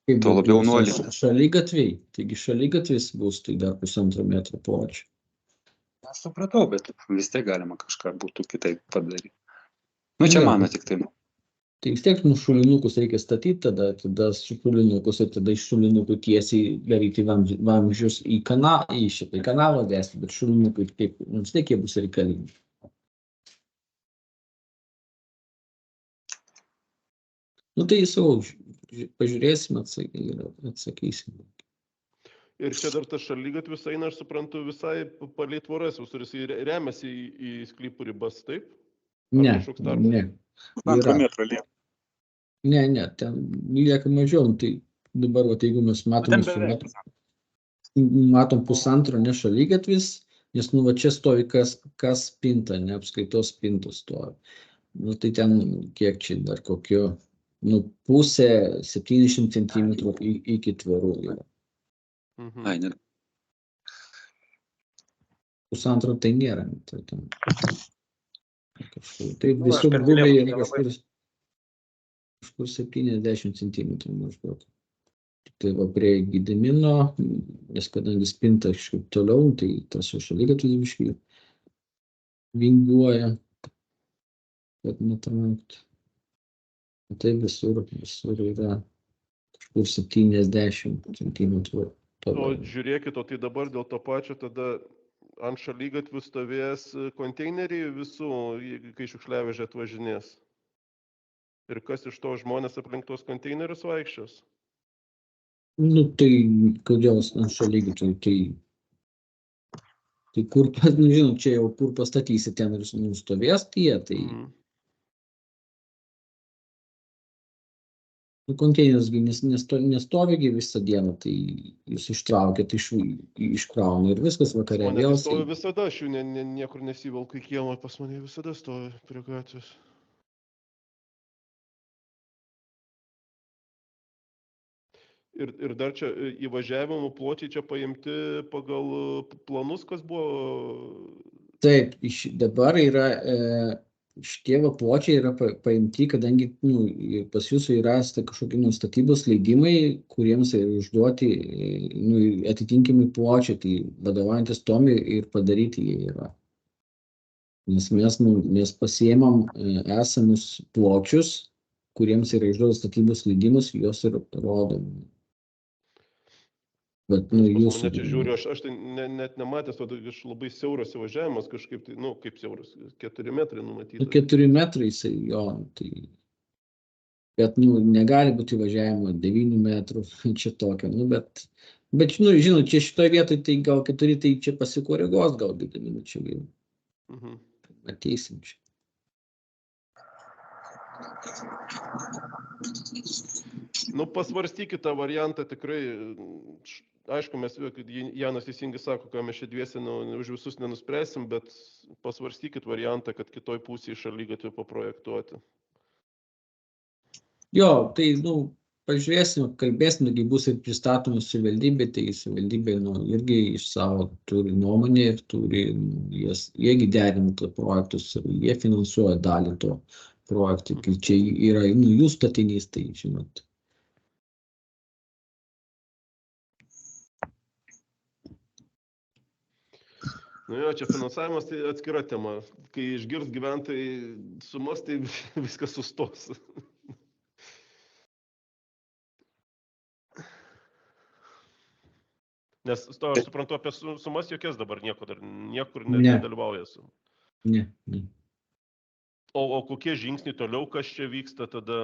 Kaip tuo labiau nuolydis. Šaligatviai, taigi šaligatvis bus tai dar 1,5 metro pločio. Aš supratau, bet vis tiek galima kažką būtų kitaip padaryti. Nu, čia mano tik tai. Tai vis tiek šulinukus reikia statyti, tada šulinukus ir tada iš šulinukų tiesiai daryti vamzdžius į kanalą vesti, bet šulinukai kaip, vis tiek jie bus reikalingi. Nu tai sakau, pažiūrėsim, atsakysim. Ir čia dar tas šaligatvis eina, aš suprantu, visai palei tvoras, visur jis remiasi į sklypų ribas, taip? Ne. Pusantro metro lieka. Ne, ten lieka mažiau, tai dabar, jeigu mes matom 1,5 ne šaligatvis, nes, nu, va čia stovi kas spinta, ne apskaitos spintos stovi. Nu, tai ten kiek čia dar kokio, nu, pusė 70 cm iki tvorų yra. Ai, ne. 1,5 tai nėra. Tai visur grubiai yra kažkur 70 cm maždaug. Tai va prie Gedimino, nes kadangi spinta kažkaip toliau, tai tas jo šaligatvis biškį vingiuoja, kad netraukti. Tai visur yra kažkur 70 cm. O žiūrėkit, o tai dabar dėl to pačio tada ant šaligatvių stovės konteineriai visų, kai šiukšliavežė atvažinės. Ir kas iš to žmonės aplink tuos konteinerius vaikščios? Nu, tai kodėl ant šaligatvių, tai kur, nu, žinot, čia jau kur pastatysi ten ir nustovės tie, tai konteineris nestovi visą dieną, tai jūs ištraukėt, iškrauna ir viskas vakare Mane vėl. tai stovi visada, aš jų niekur nesivelku į kiemą, pas mane visada stovi prie gatvės. Ir dar čia įvažiavimų pločiai čia paimti pagal planus, kas buvo? Taip, dabar yra šitie pločiai yra paimti, kadangi pas jūsų yra kažkokie statybos leidimai, kuriems išduoti atitinkami pločiai, tai vadovaujantis tom ir padaryti jie yra. Nes mes pasiėmam esamus pločius, kuriems yra išduotas statybos leidimus, juos ir rodom. Bet, Mane čia žiūriu, aš tai net nematęs, aš labai siauras įvažiavimas kažkaip, tai, kaip siauras, 4 metrai numatytas. 4 metrai, jo, tai, bet, negali būti įvažiavimo 9 metrų, čia tokio, bet, žinot, čia šitoje vietoje, tai gal 4, tai čia pasikoreguos, gal 2 minučių jau. Ateisim čia. Pasvarstykit tą variantą tikrai, aišku, Janas teisingai sako, ką mes čia dviese už visus nenuspręsim, bet pasvarstykit variantą, kad kitoj pusėje šaligatvių paprojektuoti. Jo, tai, pažiūrėsim, kalbėsim, kai bus ir pristatomas savivaldybė, tai savivaldybė irgi iš savo turi nuomonę ir turi, jiegi derina tos projektus ir jie finansuoja dalį to projektų, kai čia yra jų statinys, tai žinot. Jo, čia finansavimas tai atskira tema. Kai išgirs gyventojai sumas, tai viskas sustos. Nes aš suprantu, apie sumas jokias dabar niekur nedalyvauja. Ne. O kokie žingsniai toliau, kas čia vyksta tada,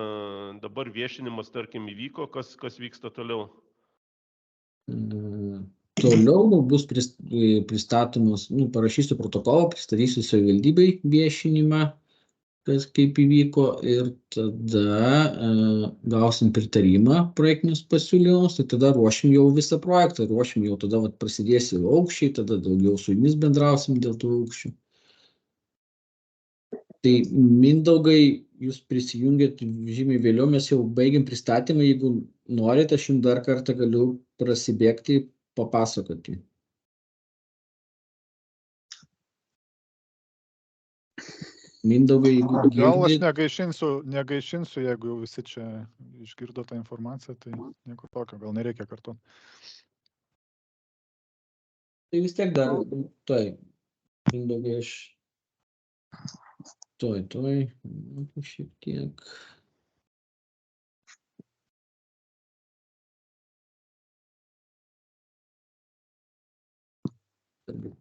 dabar viešinimas, tarkim, įvyko, kas vyksta toliau? Toliau bus pristatomas, parašysiu protokolą, pristatysiu savivaldybei viešinimą, kas kaip įvyko ir tada gausim pritarimą projektinius pasiūlymus, tai tada ruošim jau visą projektą, jau tada prasidės jau aukščiai, tada daugiau su jumis bendrausim dėl tų aukščių. Tai Mindaugai, jūs prisijungėt žymiai vėliau, mes jau baigėm pristatymą, jeigu norit, aš jums dar kartą galiu prasibėgti, papasakoti. Mindaugai, jeigu girdit. Gal aš negaišinsiu, jeigu jau visi čia išgirdo tą informaciją, tai nieko tokio, gal nereikia kartu. Tai vis tiek dar, Mindaugai, aš šiek tiek.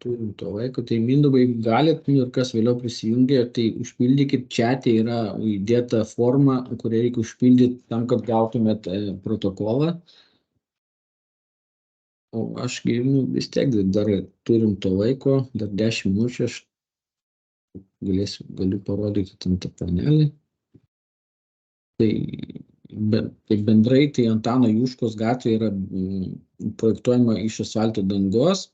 Turim to laiko, tai Mindaugai galit, ir kas vėliau prisijungė, tai užpildykit čiate, yra įdėta forma, kurią reikia užpildyti tam, kad gautumėt protokolą. O aš vis tiek dar turim to laiko, dar 10 minučių, aš galiu parodyti tam tą panelį. Tai bendrai, tai Antano Juškos gatvė yra projektuojama iš asfalto dangos,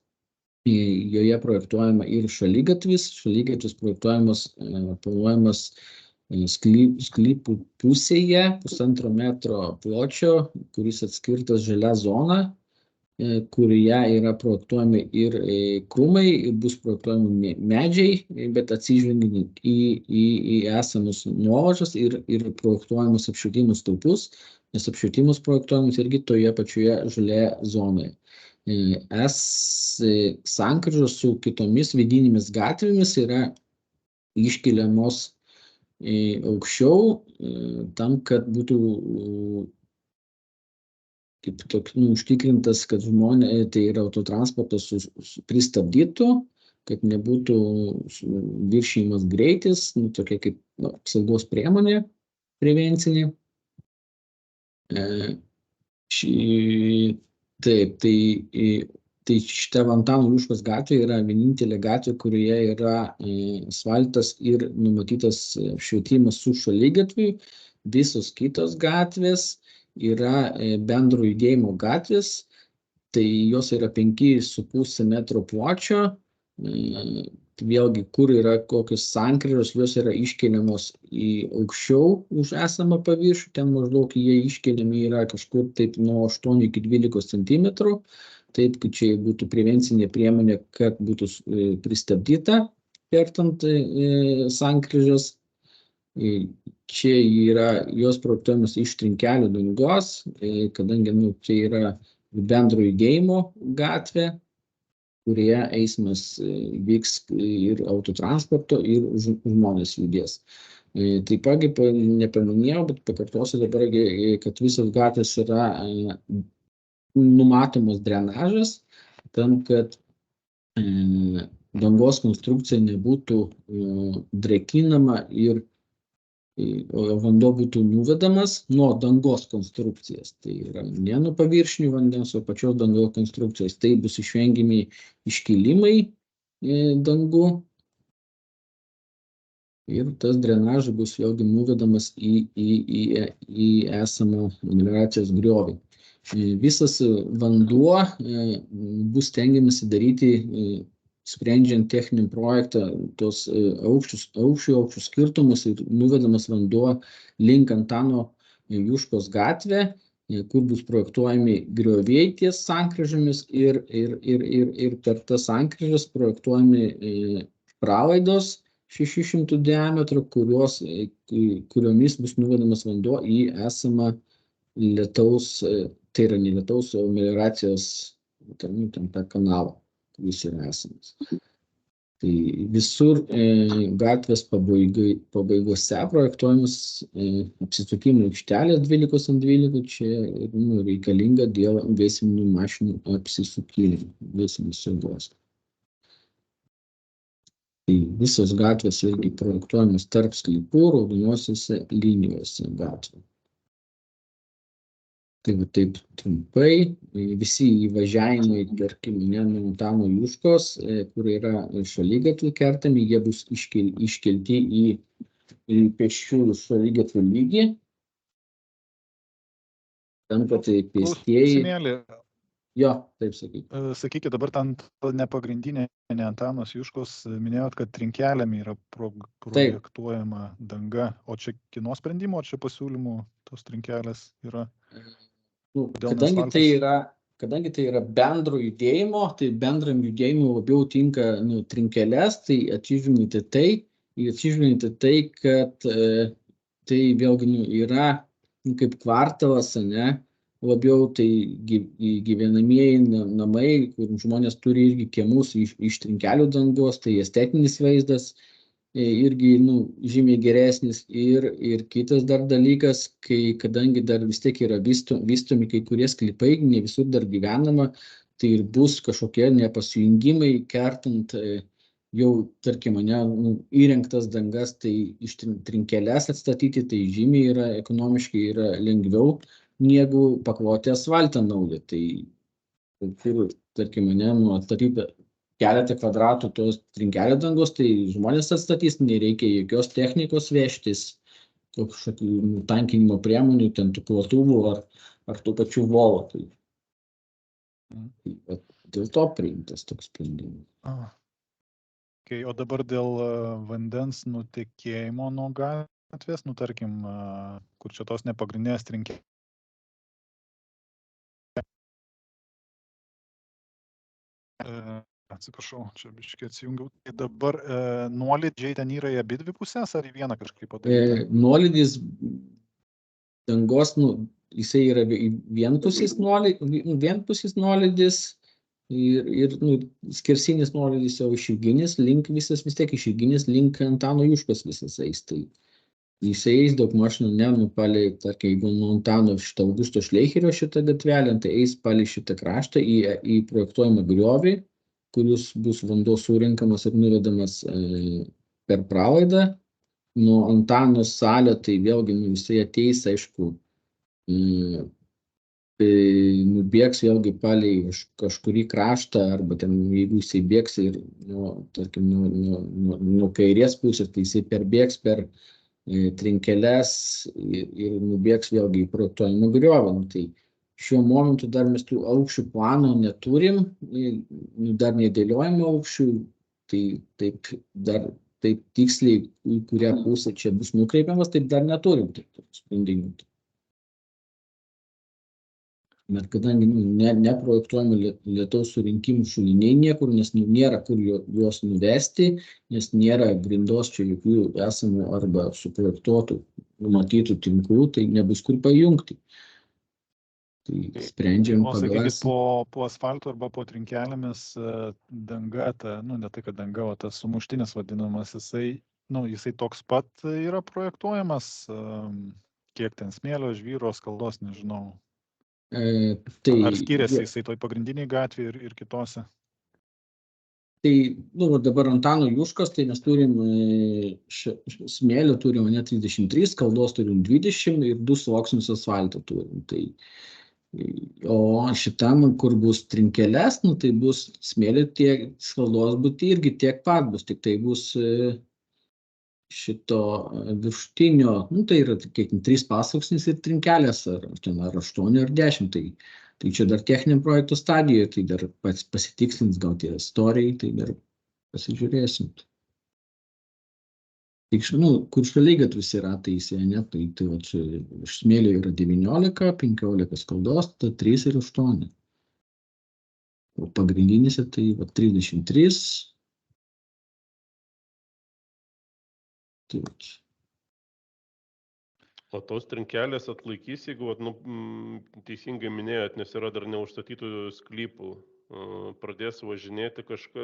joje projektuojama ir šaligatvis planuojamas sklypų pusėje, 1,5 metro pločio, kuris atskirtas žalia zona, kurioje yra projektuojami ir krūmai, bus projektuojami medžiai, bet atsižvelgiant į esamus nuovažas ir projektuojamus apšvietimus stulpus, nes apšvietimus projektuojamus irgi toje pačioje žalioje zonoje. Sankryžos su kitomis vidinėmis gatvėmis yra iškeliamos aukščiau, tam, kad būtų kaip užtikrintas, kad tai yra autotransportas pristabdytų, kad nebūtų viršijimas greitis, tokia kaip apsaugos priemonė prevencinė. Taip, tai šita Antano Juškos gatvė yra vienintelė gatvė, kurioje yra asfaltas ir numatytas apšvietimas su šaligatviu. Visos kitos gatvės yra bendro judėjimo gatvės, tai jos yra 5,5 metro pločio. Vėlgi, kur yra kokios sankryžos, jos yra iškeliamos į aukščiau už esamą paviršių, ten maždaug jie iškeliami yra kažkur taip nuo 8 iki 12 cm, taip, kad čia būtų prevencinė priemonė, kad būtų pristabdyta kertant sankryžas. Čia yra jos projektuojamas iš trinkelių dangos, kadangi čia yra bendro judėjimo gatvė, kurioje eismas vyks ir autotransporto, ir žmonės judės. Taip pat nepaminėjau, bet pakartosiu dabar, kad visos gatvės yra numatomas drenažas, tam, kad dangos konstrukcija nebūtų drėkinama ir vanduo būtų nuvedamas nuo dangos konstrukcijas. Tai yra ne nuo paviršinių vandens, o pačios dangos konstrukcijos. Tai bus išvengiami iškilimai dangų. Ir tas drenažas bus vėlgi nuvedamas į esamą melioracijos griovį. Visas vanduo bus stengiamasi daryti, sprendžiant techninį projektą, tos aukščių skirtumus ir nuvedamas vanduo link Antano Juškos gatvę, kur bus projektuojami grioviai ties sankryžomis ir per tas sankryžas projektuojami pralaidos 600 diametro, kuriomis bus nuvedamas vanduo į esamą lietaus, tai yra ne lietaus, o melioracijos tą kanalą, kuris yra esamas. Tai visur gatvės pabaigose projektuojamas apsisukimo aikštelės 12x12, čia reikalinga dėl veislinių mašinų apsisukimų, veislinės saugos. Tai visos gatvės irgi projektuojamas tarp sklypų raudonosiose linijose gatvė. Tai taip trumpai, visi įvažiavimai, tarkim, nuo Antano Juškos, kur yra šaligatvių kertami, jie bus iškelti į pėsčiųjų šaligatvių lygį. Tam, kad pėstieji... Jo, taip sakykite. Sakykite, dabar ten nepagrindinė, ne Antanas Juškos, minėjot, kad trinkelėm yra projektuojama danga, o čia kino sprendimo, o čia pasiūlymų tos trinkelės yra? Kadangi tai yra bendro judėjimo, tai bendram judėjimui labiau tinka trinkeles, tai atsižvelgiant tai, kad tai vėlgi yra kaip kvartalas, labiau tai gyvenamieji namai, kur žmonės turi irgi kiemus iš trinkelių dangos, tai estetinis vaizdas irgi žymiai geresnis. Ir kitas dar dalykas, kadangi dar vis tiek yra vystomi kai kurie sklypai, ne visur dar gyvenama, tai ir bus kažkokie nepasijungimai, kertant jau, tarkim, įrengtas dangas, tai iš trinkeles atstatyti, tai žymiai yra ekonomiškai yra lengviau negu pakloti asfaltą naują. Tai kur, tarkim, atstatyti keletą kvadratų tos trinkelio dangos, tai žmonės atstatys, nereikia jokios technikos vežtis, kažkokių tankinimo priemonių, ten tų platuvų ar tų pačių volų. Tai dėl to priimtas toks sprendimas. O dabar dėl vandens nutekėjimo nuo gatvės, tarkim, kur čia tos nepagrindinės trinkelės. Atsiprašau, čia biškai atsijungiau. Tai dabar nuolydžiai ten yra į abidvi pusės ar į vieną kažkaip padaryti? Nuolydis dangos, jisai yra vienpusis nuolydis ir skersinis nuolydis jau išilginis link visas, vis tiek išilginis link Antano Juškos visas eis. Tai Jisai eis daug mašinų, palei, tarkim, jeigu nuo Antano šitą Augusto Šleicherio šitą gatvelę, tai eis palei šitą kraštą į projektuojamą griovį, kuris bus vanduo surinkamas ir nuvedamas per pralaidą. Nuo Antano salio, tai vėlgi jisai ateis, aišku, nubėgs vėlgi palei kažkurį kraštą, arba ten, jeigu jisai bėgs ir, tarkim, nuo kairės pusės, tai jisai perbėgs per trinkeles ir nubėgs vėlgi į projektuojamą griovį. Tai šiuo momentu dar mes tų aukščių plano neturim, dar nedėliojame aukščių, tai taip tiksliai, į kurią pusę čia bus nukreipiamas, taip dar neturim sprendimų. Bet kadangi neprojektuojame lietaus surinkimų šuliniai niekur, nes nėra kur juos nuvesti, nes nėra grindos čia jokių esamų arba suprojektuotų numatytų tinklų, tai nebus kur pajungti. Tai sprendžiam pagal po asfaltu arba po trinkelėmis danga, ne tai, kad danga, o tas sumuštinis vadinamas, jisai toks pat yra projektuojamas, kiek ten smėlio, žvyro, skaldos, nežinau. Ar skiriasi jisai toj pagrindiniai gatvėje ir kitose? Tai, dabar Antano Juškos, tai mes turim smėlio turim 33, skaldos turim 20 ir 2 sluoksnius asfalto turim. Tai, o šitam, kur bus trinkeles, tai bus smėlio tiek, skaldos būti irgi tiek pat bus, tik tai bus šito viršutinio, tai yra kiek 3 pasluoksnis ir trinkelės, ar 8 ar 10, tai čia dar techninio projekto stadijoje, tai dar pasitikslins gal tie istorijai, tai dar pasižiūrėsim. Tik, kur šaligatvis yra taisė, tai va čia iš smėlio yra 19, 15 skaldos, tada 3 ir 8. O pagrindinėse tai va 33. O tos trinkelės atlaikys, jeigu teisingai minėjot, nes yra dar neužstatytų sklypų, pradės važinėti kažką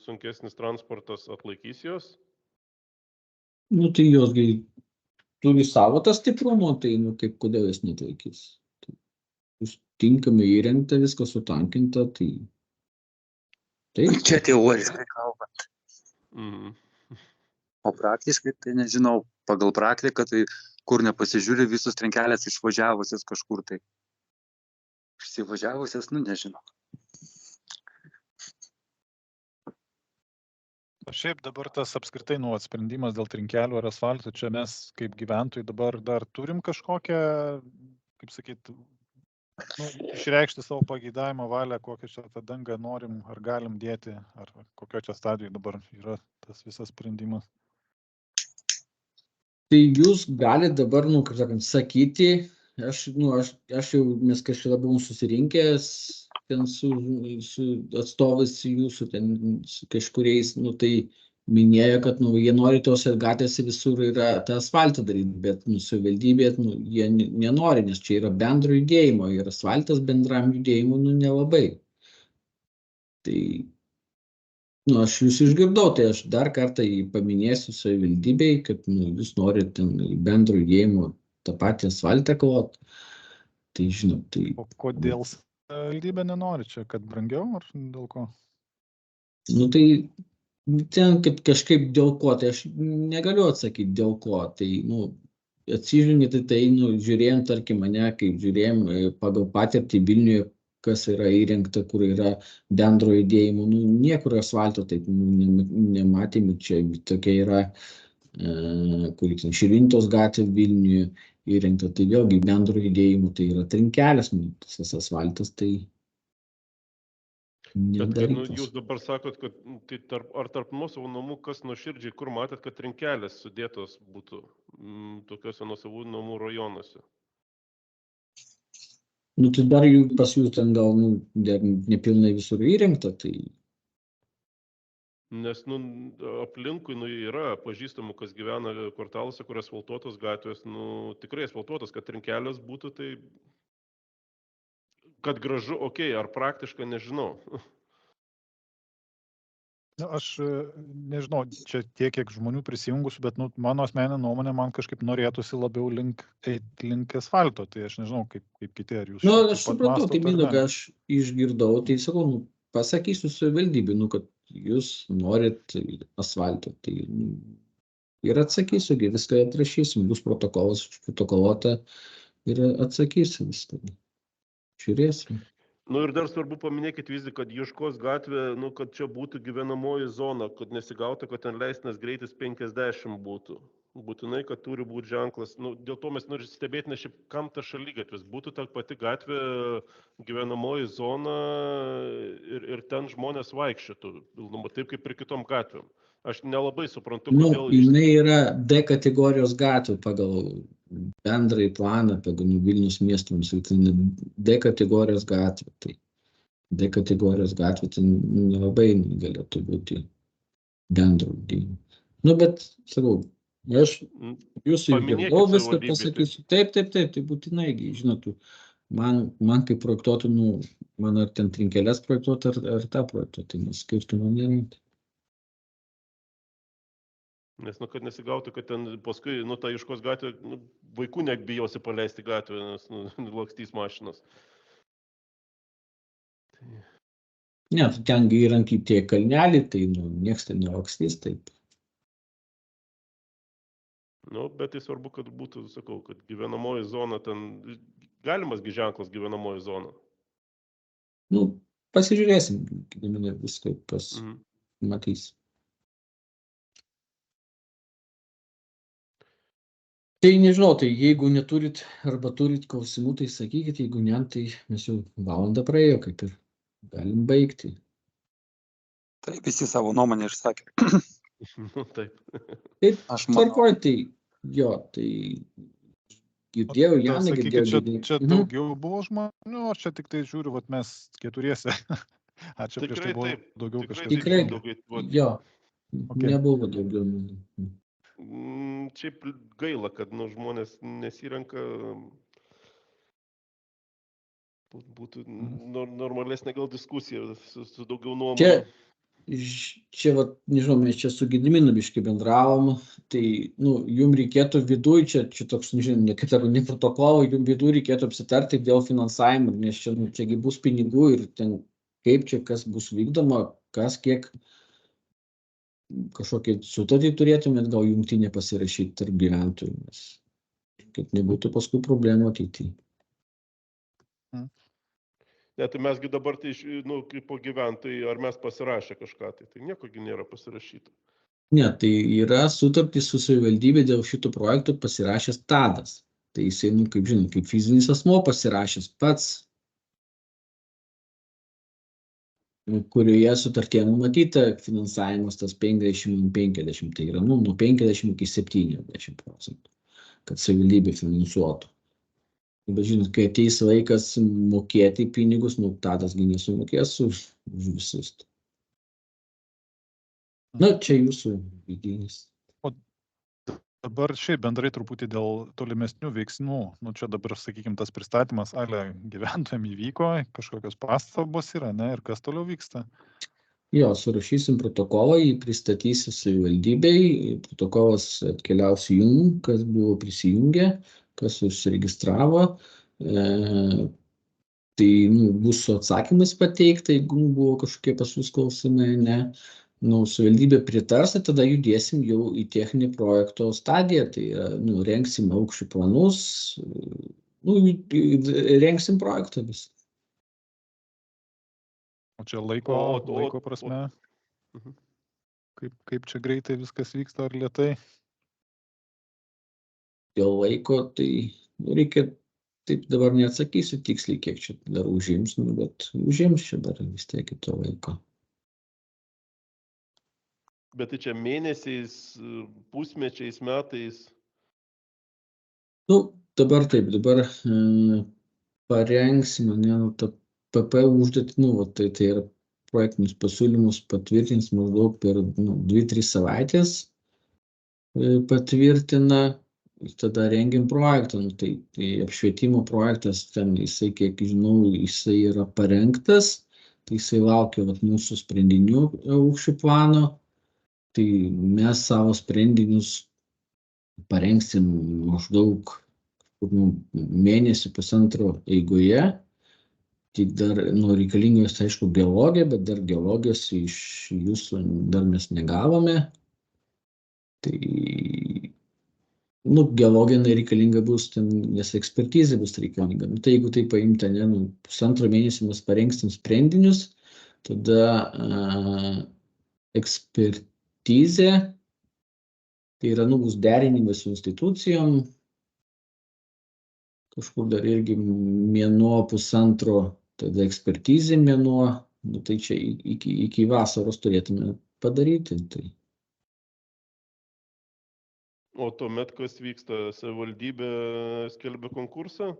sunkesnis transportas, atlaikys jos? Tai jos turi savo tą stiprumą, tai kaip kodėl jos netlaikys. Bus tinkamai įrengta, viskas sutankinta, tai... Čia teoriškai kalbant. O praktiškai, tai nežinau, pagal praktiką, tai kur nepasižiūri, visus trinkelės išvažiavusias kažkur tai. Išsivažiavusias, nežinau. O šiaip dabar tas apskritai sprendimas dėl trinkelių ar asfalto, čia mes kaip gyventojai dabar dar turim kažkokią, kaip sakyt, išreikšti savo pageidavimo valią, kokią čia tą dangą norim, ar galim dėti, ar kokio čia stadijoje dabar yra tas visas sprendimas. Tai jūs galite dabar, kaip sakant, sakyti, aš jau, mes kažkaip buvom susirinkęs ten su atstovais jūsų, ten su kažkuriais, tai minėjo, kad jie nori tose gatvėse visur yra tą asfaltą daryti, bet savivaldybė jie nenori, nes čia yra bendro judėjimo ir asfaltas bendram judėjimui nelabai. Tai aš jūs išgirdau, tai aš dar kartą paminėsiu savivaldybei, kad jūs norite ten bendro judėjimo tą patį asfaltą klot. Tai žinot, tai... O kodėl savivaldybė nenori čia, kad brangiau ar dėl ko? Tai ten kažkaip dėl ko, tai aš negaliu atsakyti dėl ko. Tai, atsižvelgiant į tai, žiūrėjom, tarkim, mane, kaip žiūrėjom pagal patirtį Vilniuje, kas yra įrengta, kur yra bendro judėjimo, niekur asfalto taip nematėme, čia tokia yra, kur Širvintos gatvė Vilniuje įrengta, tai vėlgi bendro judėjimo, tai yra trinkelės, tas asfaltas, tai nedarytas. Bet jūs dabar sakot, kad ar tarp nuosavų namų, kas nuoširdžiai, kur matėt, kad trinkelės sudėtos būtų tokiuose nuosavų namų rajonuose? Tai dar pas jūs ten gal nepilnai visur įrengta, tai... Nes aplinkui yra pažįstamų, kas gyvena kvartaluose, kur asfaltuotos gatvės, tikrai asfaltuotos, kad trinkelės būtų, tai kad gražu, ar praktiška, nežinau. Aš nežinau, čia tiek, kiek žmonių prisijungusių, bet mano asmeninė nuomonė, man kažkaip norėtųsi labiau link asfalto. Tai aš nežinau, kaip kiti, ar jūs Nu, taip aš pat supratau, tai mąstot, ar ne? Mindaugai, aš išgirdau, tai sakau, pasakysiu savivaldybei, kad jūs norit asfalto. Tai ir atsakysiu, viską atrašysim, bus protokolas, protokoluota ir atsakysim viską. Žiūrėsim. Nu ir dar svarbu paminėkit visgi, kad Juškos gatvė, kad čia būtų gyvenamoji zona, kad nesigautų, kad ten leistinas greitis 50 būtų. Būtinai, kad turi būti ženklas. Dėl to mes norime stebėti, nes šiaip kam ta šaligatvis. Būtų ta pati gatvė gyvenamoji zona ir ten žmonės vaikščiotų, taip kaip ir kitom gatvėm. Aš nelabai suprantu, kodėl... Jinai yra D kategorijos gatvė pagal bendrai planą, pagal Vilniaus miesto nusivytinį D kategorijos gatvė. Tai D kategorijos gatvė tai nelabai galėtų būti bendro dydžio. Bet, sakau, aš jūsų išgirdau, viską pasakysiu. Taip, tai būtinai, žinot, man kaip projektuotų, man ar ten trinkelės projektuoti, ar tą projektuoti, tai skirtumo nėra. Nes, kad nesigautų, kad ten paskui, ta Juškos gatvė, vaikų nebijosi paleisti gatvę, nes lakstys mašinas. Ne, ten įrankį tie kalnelį, tai nieks ten nelakstys, taip. Bet tai svarbu, kad būtų, sakau, kad gyvenamoji zona ten, galimasgi ženklas gyvenamoji zona. Pasižiūrėsim, viską, kas matys. Tai nežinau, tai jeigu neturit arba turit klausimų, tai sakykit, jeigu ne, tai mes jau valandą praėjo, kaip ir galim baigti. Tai visi savo nuomonę išsakė. Taip. Taip, aš tvarkoj, tai jo, tai girdėjau, Janą girdėjau. Čia daugiau buvo žmonių, ar čia tik tai žiūriu, mes keturiese. Ar čia prieš tai buvo daugiau kažkas? Tikrai, jo, nebuvo daugiau. Šiaip gaila, kad žmonės nesirenka, būtų normalesnė gal diskusija su daugiau nuomonių. Čia, nežinau, mes čia su Gediminu biškai bendravom, tai, jum reikėtų viduj, čia toks, nežinau, ne protokolo, jum viduj reikėtų apsitarti dėl finansavimo, nes čiagi bus pinigų ir ten kaip čia kas bus vykdoma, kas kiek kažkokį sutartį turėtumėt, gal jungtinė pasirašyti tarp gyventojų, nes kad nebūtų paskui problemų ateityje. Ne, tai mesgi dabar, kaip po gyventojai, ar mes pasirašę kažką, tai niekogi nėra pasirašyta. Ne, tai yra sutartys su savivaldybė dėl šitų projektų pasirašęs Tadas. Tai jisai, kaip žinom, kaip fizinis asmuo pasirašęs pats, kurioje sutartyje numatyta finansavimas tas 50-50, tai yra nuo 50 iki 70%, kad savivaldybė finansuotų. Bet žinot, kai ateis laikas mokėti pinigus, Tadas nesumokės už visus. Čia jūsų vidinis. Dabar šiaip bendrai truputį dėl tolimesnių veiksmų. Čia dabar, sakykime, tas pristatymas gyventojams įvyko, kažkokios pastabos yra, ir kas toliau vyksta? Jo, surašysim protokolą, jį pristatysim savivaldybei, protokolas atkeliaus jum, kas buvo prisijungę, kas užsiregistravo. Tai bus su atsakymais pateikta, jeigu buvo kažkokie pas jūs klausimai, ne. Savivaldybė pritars, tada judėsim jau į techninį projekto stadiją, tai rengsim aukščių planus, rengsim projektą vis. O čia laiko prasme, kaip čia greitai viskas vyksta ar lėtai? Dėl laiko, tai reikia, taip dabar neatsakysiu tiksliai, kiek čia dar užims, bet užims čia dar vis tiek kito laiko. Bet tai čia mėnesiais, pusmečiais, metais? Dabar taip, dabar parengsime, ta PP užduotį, tai yra projektinius pasiūlymus patvirtins maždaug per 2-3 savaitės patvirtina, tada rengiam projektą, tai apšvietimo projektas, ten jisai, kiek žinau, jisai yra parengtas, tai jisai laukia vat, mūsų sprendinių aukščių plano, tai mes savo sprendinius parengsim maždaug mėnesį pusantro eigoje. Tik dar reikalingos, aišku, geologija, bet dar geologijos iš jūsų dar mes negavome. Tai, geologija reikalinga bus, nes ekspertizė bus reikalinga. Tai jeigu tai paimta, pusantro mėnesį mes parengsim sprendinius, tada ekspertizė, tai yra, bus derinimas su institucijom, kažkur dar irgi mėnuo pusantro, tada ekspertizė mėnuo, tai čia iki vasaros turėtume padaryti. Tai. O tuomet kas vyksta? Savivaldybė skelbia konkursą?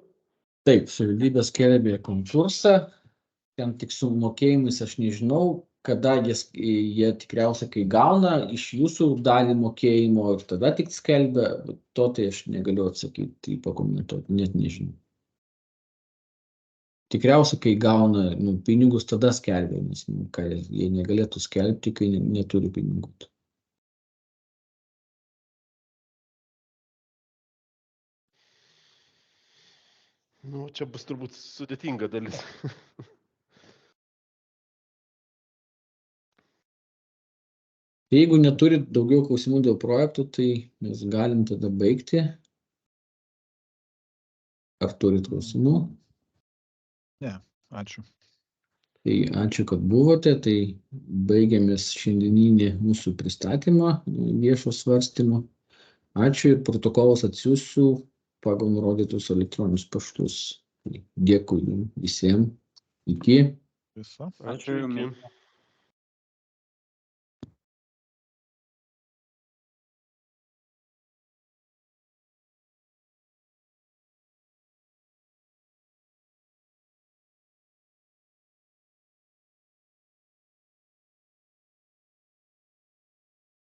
Taip, savivaldybė skelbė konkursą, ten tik su mokėjimais aš nežinau, kada jie tikriausiai, kai gauna iš jūsų dalį mokėjimo ir tada tik skelbia, to tai aš negaliu atsakyti, pakomentuoti, net nežinau. Tikriausiai, kai gauna pinigus, tada skelbia, nes jie negalėtų skelbti, kai neturi pinigų. Čia bus turbūt sudėtinga dalis. Jeigu neturit daugiau klausimų dėl projektų, tai mes galim tada baigti. Ar turit klausimų? Ne, ačiū. Tai ačiū, kad buvote. Tai baigiamės šiandieninį mūsų pristatymą viešo svarstymo. Ačiū ir protokolas atsiųsiu pagal nurodytus elektroninius paštus. Dėkui visiems. Iki. Viso. Ačiū. Iki.